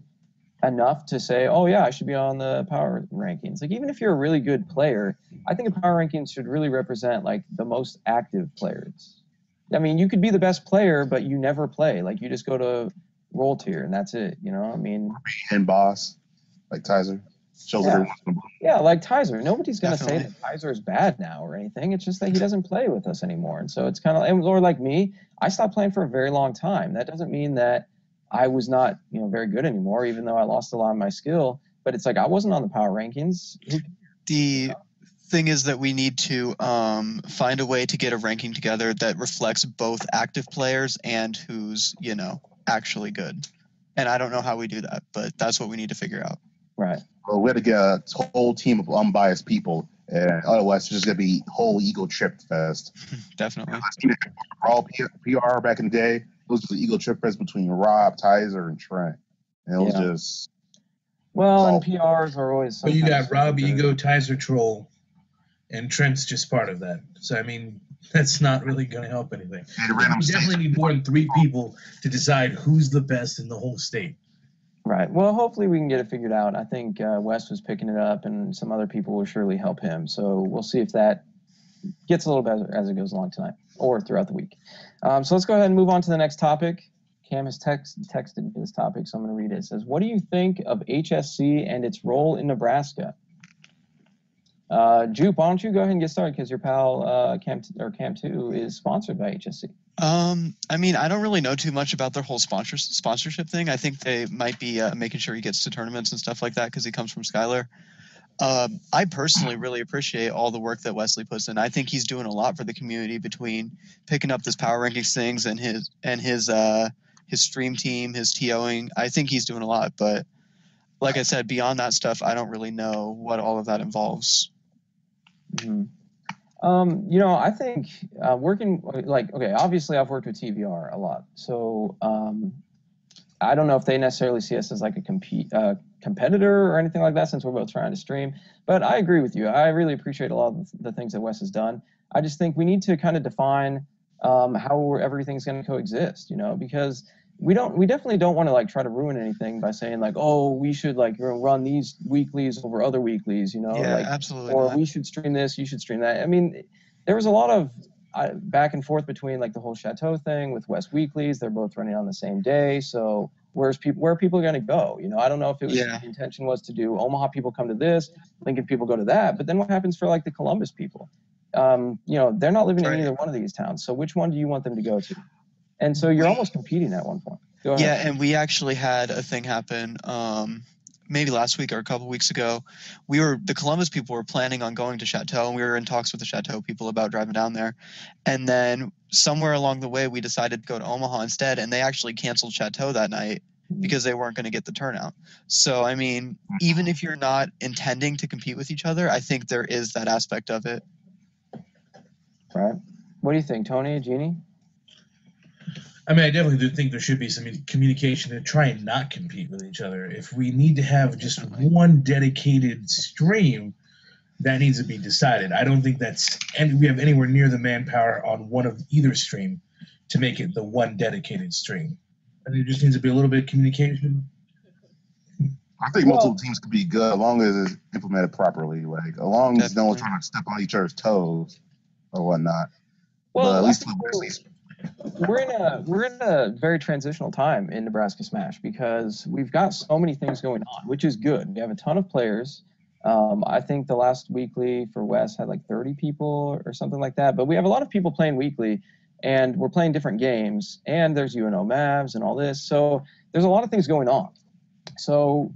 S1: enough to say, oh yeah, I should be on the power rankings? Like even if you're a really good player, I think a power rankings should really represent like the most active players. I mean, you could be the best player, but you never play. Like you just go to roll tier and that's it. I mean,
S4: and boss like Tizer.
S1: Yeah, like Tizer. Nobody's going to say that Tizer is bad now or anything. It's just that he doesn't play with us anymore. And so it's kind of, or like me, I stopped playing for a very long time. That doesn't mean that I was not, very good anymore, even though I lost a lot of my skill. But it's like I wasn't on the power rankings.
S3: The thing is that we need to find a way to get a ranking together that reflects both active players and who's, actually good. And I don't know how we do that, but that's what we need to figure out.
S1: Right.
S4: Well, we had to get a whole team of unbiased people, and otherwise it's just going to be whole ego trip fest.
S3: Definitely.
S4: All PR back in the day, it was just an ego trip fest between Rob, Tizer, and Trent. And it was just...
S1: Well, and PRs are always...
S2: But you got Rob, Ego, Tizer, Troll, and Trent's just part of that. So, I mean, that's not really going to help anything. You definitely need more than 3 people to decide who's the best in the whole state.
S1: Right. Well, hopefully we can get it figured out. I think Wes was picking it up, and some other people will surely help him. So we'll see if that gets a little better as it goes along tonight or throughout the week. So let's go ahead and move on to the next topic. Cam has texted me this topic, so I'm going to read it. It says, what do you think of HSC and its role in Nebraska? Jupe, why don't you go ahead and get started because your pal Cam2 is sponsored by HSC.
S3: I mean, I don't really know too much about their whole sponsorship thing. I think they might be making sure he gets to tournaments and stuff like that because he comes from Skylar. I personally really appreciate all the work that Wesley puts in. I think he's doing a lot for the community between picking up this power rankings things and his stream team, his TOing. I think he's doing a lot, but like I said, beyond that stuff, I don't really know what all of that involves.
S1: Mm-hmm. I think working obviously I've worked with TVR a lot, so I don't know if they necessarily see us as like a competitor or anything like that since we're both trying to stream. But I agree with you. I really appreciate a lot of the things that Wes has done. I just think we need to kind of define how everything's going to coexist, because we definitely don't want to like try to ruin anything by saying like, oh, we should like run these weeklies over other weeklies,
S3: Yeah, absolutely.
S1: Or we should stream this, you should stream that. I mean, there was a lot of back and forth between like the whole Chateau thing with West weeklies. They're both running on the same day, so where are people going to go? I don't know if it was the intention was to do Omaha people come to this, Lincoln people go to that, but then what happens for like the Columbus people? They're not living in either one of these towns, so which one do you want them to go to? And so you're almost competing at one point. Go ahead.
S3: Yeah, and we actually had a thing happen maybe last week or a couple weeks ago. The Columbus people were planning on going to Chateau, and we were in talks with the Chateau people about driving down there. And then somewhere along the way, we decided to go to Omaha instead, and they actually canceled Chateau that night because they weren't going to get the turnout. So, I mean, even if you're not intending to compete with each other, I think there is that aspect of it.
S1: Right. What do you think, Tony, Jeannie?
S2: I mean, I definitely do think there should be some communication to try and not compete with each other. If we need to have just one dedicated stream, that needs to be decided. I don't think we have anywhere near the manpower on one of either stream to make it the one dedicated stream. I think there just needs to be a little bit of communication.
S4: I think multiple teams could be good as long as it's implemented properly. Like, as long as no one's trying to step on each other's toes or whatnot.
S1: Well,
S4: but at least
S1: we're in a very transitional time in Nebraska Smash because we've got so many things going on, which is good. We have a ton of players. I think the last weekly for West had like 30 people or something like that. But we have a lot of people playing weekly, and we're playing different games. And there's UNO Mavs and all this. So there's a lot of things going on. So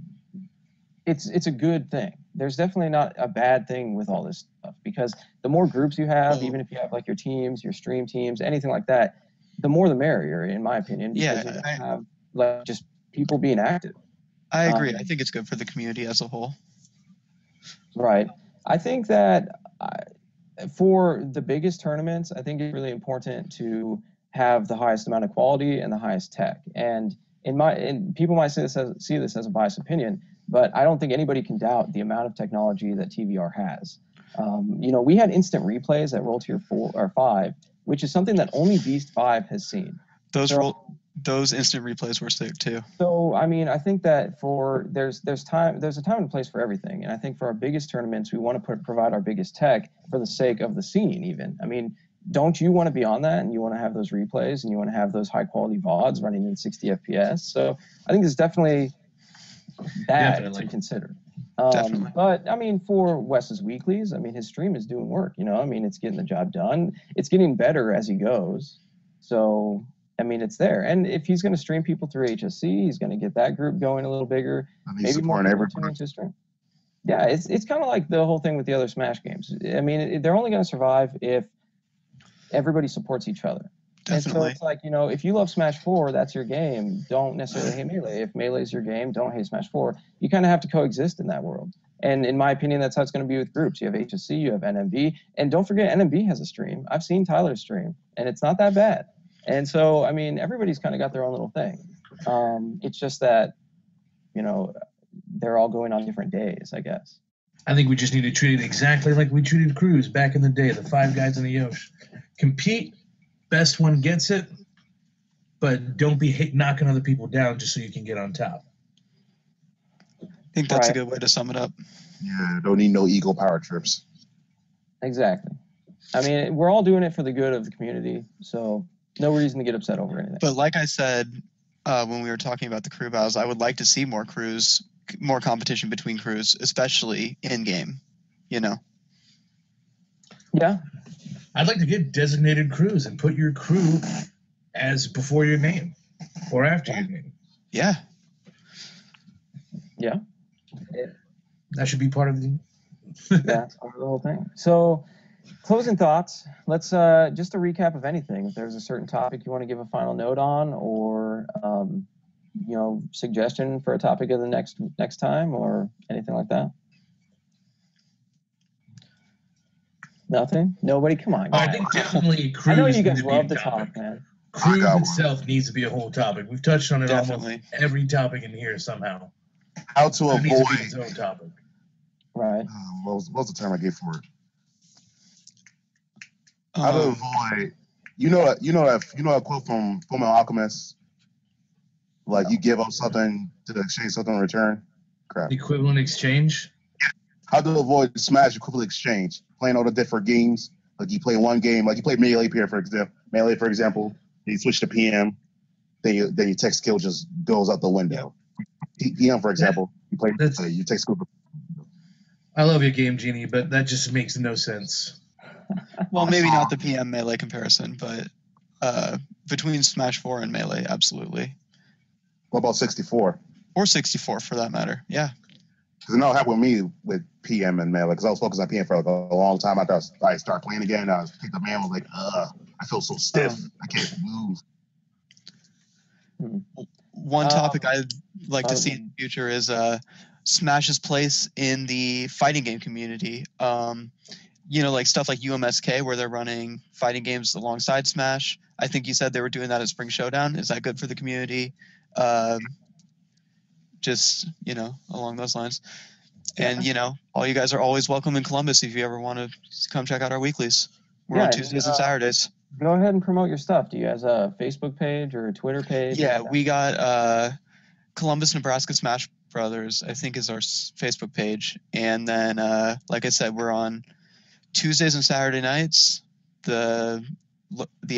S1: it's a good thing. There's definitely not a bad thing with all this stuff because the more groups you have, even if you have like your teams, your stream teams, anything like that, the more the merrier, in my opinion. Because you have like just people being active.
S3: I agree. I think it's good for the community as a whole.
S1: Right. I think that for the biggest tournaments, I think it's really important to have the highest amount of quality and the highest tech. And people might see this as a biased opinion, but I don't think anybody can doubt the amount of technology that TVR has. We had instant replays at World Tier 4 or 5, which is something that only Beast 5 has seen.
S3: Those instant replays were sick too.
S1: So I mean, I think that there's a time and place for everything, and I think for our biggest tournaments, we want to provide our biggest tech for the sake of the scene. Even I mean, don't you want to be on that and you want to have those replays and you want to have those high quality VODs running in 60 FPS? So I think it's definitely that to consider. But I mean, for Wes's weeklies, I mean, his stream is doing work. I mean, it's getting the job done. It's getting better as he goes. So I mean, it's there. And if he's going to stream people through HSC, he's going to get that group going a little bigger. Maybe more people tuning into stream. Yeah, it's kind of like the whole thing with the other Smash games. I mean, they're only going to survive if everybody supports each other.
S3: Definitely.
S1: And so it's like, if you love Smash 4, that's your game. Don't necessarily hate Melee. If Melee is your game, don't hate Smash 4. You kind of have to coexist in that world. And in my opinion, that's how it's going to be with groups. You have HSC, you have NMB. And don't forget, NMB has a stream. I've seen Tyler's stream, and it's not that bad. And so, I mean, everybody's kind of got their own little thing. It's just that, they're all going on different days, I guess.
S2: I think we just need to treat it exactly like we treated Cruise back in the day, the 5 guys in the Yosh. Compete, best one gets it, but don't be knocking other people down just so you can get on top.
S3: I think that's a good way to sum it up.
S4: Yeah, don't need no ego power trips.
S1: Exactly. I mean, we're all doing it for the good of the community, so no reason to get upset over anything.
S3: But like I said when we were talking about the crew battles, I would like to see more competition between crews, especially in game.
S1: Yeah.
S2: I'd like to get designated crews and put your crew as before your name or after your name.
S3: Yeah.
S1: Yeah.
S2: That should be part of the.
S1: That's part of the whole thing. So, closing thoughts. Let's just a recap of anything. If there's a certain topic you want to give a final note on, or suggestion for a topic of the next time, or anything like that. Nothing. Nobody. Come on, guys.
S2: I think definitely cruise.
S1: I know you guys
S2: needs to be
S1: love
S2: a
S1: to
S2: topic.
S1: talk, man.
S2: Cruise itself needs to be a whole topic. We've touched on it
S3: Definitely.
S2: almost every topic in here somehow.
S4: How to
S2: It needs to be
S4: avoid.
S2: its own topic.
S1: Right.
S4: What was the term I gave for it? How to avoid. You know a quote from Fullmetal Alchemist. Like you give up something to exchange something in return. Crap.
S2: Equivalent exchange.
S4: How to avoid Smash equivalent exchange? Playing all the different games. Like you play one game, like you play Melee here for example. Then you switch to PM. Then your tech skill just goes out the window. PM for example, you tech skill.
S2: I love your game, Genie, but that just makes no sense.
S3: Well, maybe not the PM Melee comparison, but between Smash 4 and Melee, absolutely.
S4: What about 64?
S3: Or 64 for that matter. Yeah.
S4: Because it happened with me with PM and Melee, because I was focused on PM for like a long time. After I started playing again, I picked up man, I was like, I feel so stiff. I can't move.
S3: One topic I'd like to see in the future is Smash's place in the fighting game community. Like stuff like UMSK, where they're running fighting games alongside Smash. I think you said they were doing that at Spring Showdown. Is that good for the community? Just along those lines. And all you guys are always welcome in Columbus if you ever want to come check out our weeklies. We're on Tuesdays and Saturdays.
S1: Go ahead and promote your stuff. Do you guys have a Facebook page or a Twitter page?
S3: Yeah, we got Columbus, Nebraska Smash Brothers, I think, is our Facebook page. And then, like I said, we're on Tuesdays and Saturday nights. The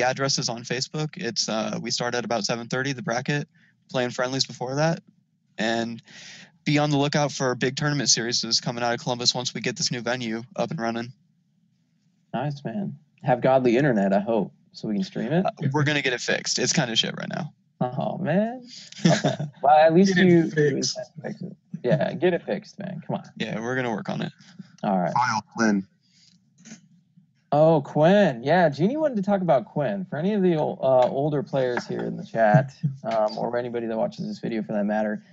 S3: address is on Facebook. It's we start at about 7:30, the bracket, playing friendlies before that. And be on the lookout for big tournament series coming out of Columbus once we get this new venue up and running.
S1: Nice, man. Have godly internet, I hope, so we can stream it.
S3: We're going to get it fixed. It's kind of shit right now.
S1: Oh, man. Okay. Well, at least you
S2: fix
S1: it. Yeah, get it fixed, man. Come on.
S3: Yeah, we're going to work on it.
S1: All right.
S4: Quinn.
S1: Oh, Quinn. Yeah, Jeannie wanted to talk about Quinn. For any of the older players here in the chat, or anybody that watches this video for that matter,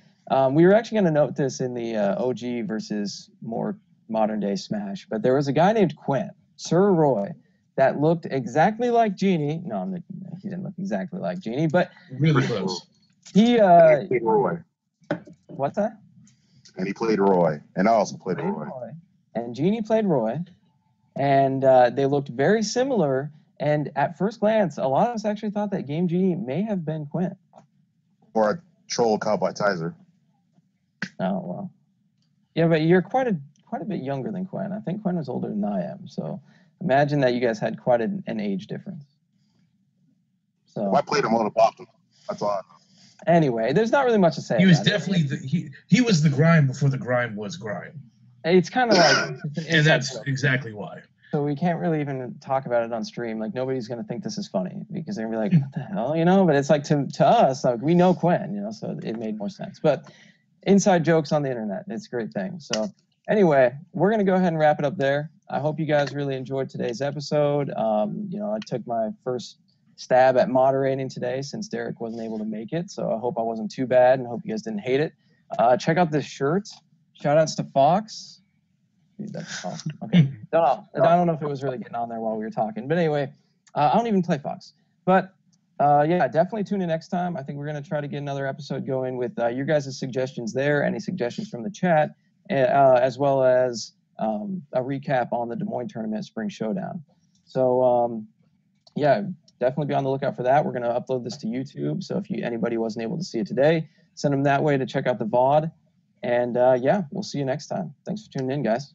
S1: we were actually going to note this in the OG versus more modern-day Smash, but there was a guy named Quinn, Sir Roy, that looked exactly like Jeannie. No, he didn't look exactly like Jeannie, but
S2: really close.
S1: He
S4: played Roy.
S1: What's that?
S4: And he played Roy, and I also played Roy.
S1: And Jeannie played Roy, and they looked very similar. And at first glance, a lot of us actually thought that Game Genie may have been Quinn.
S4: Or a troll Cowboy Tizer.
S1: Oh well. Yeah, but you're quite a bit younger than Quinn. I think Quinn was older than I am. So imagine that you guys had quite an age difference. So
S4: I played him on the bottom. That's all.
S1: Anyway, there's not really much to say.
S2: He was definitely he was the grime before the grime was grime.
S1: It's kind of like,
S2: and that's exactly why.
S1: So we can't really even talk about it on stream. Like nobody's gonna think this is funny because they're gonna be like, "What the hell?" But it's like to us, like we know Quinn, so it made more sense. But inside jokes on the internet, it's a great thing. So anyway, we're gonna go ahead and wrap it up there. I hope you guys really enjoyed today's episode. I took my first stab at moderating today since Derek wasn't able to make it. So I hope I wasn't too bad and hope you guys didn't hate it. Check out this shirt. Shout outs to Fox. Dude, that's Fox. Okay. I don't know if it was really getting on there while we were talking. But anyway, I don't even play Fox. But yeah, definitely tune in next time. I think we're going to try to get another episode going with your guys' suggestions there, any suggestions from the chat, as well as a recap on the Des Moines Tournament Spring Showdown. So, yeah, definitely be on the lookout for that. We're going to upload this to YouTube. So if anybody wasn't able to see it today, send them that way to check out the VOD. And yeah, we'll see you next time. Thanks for tuning in, guys.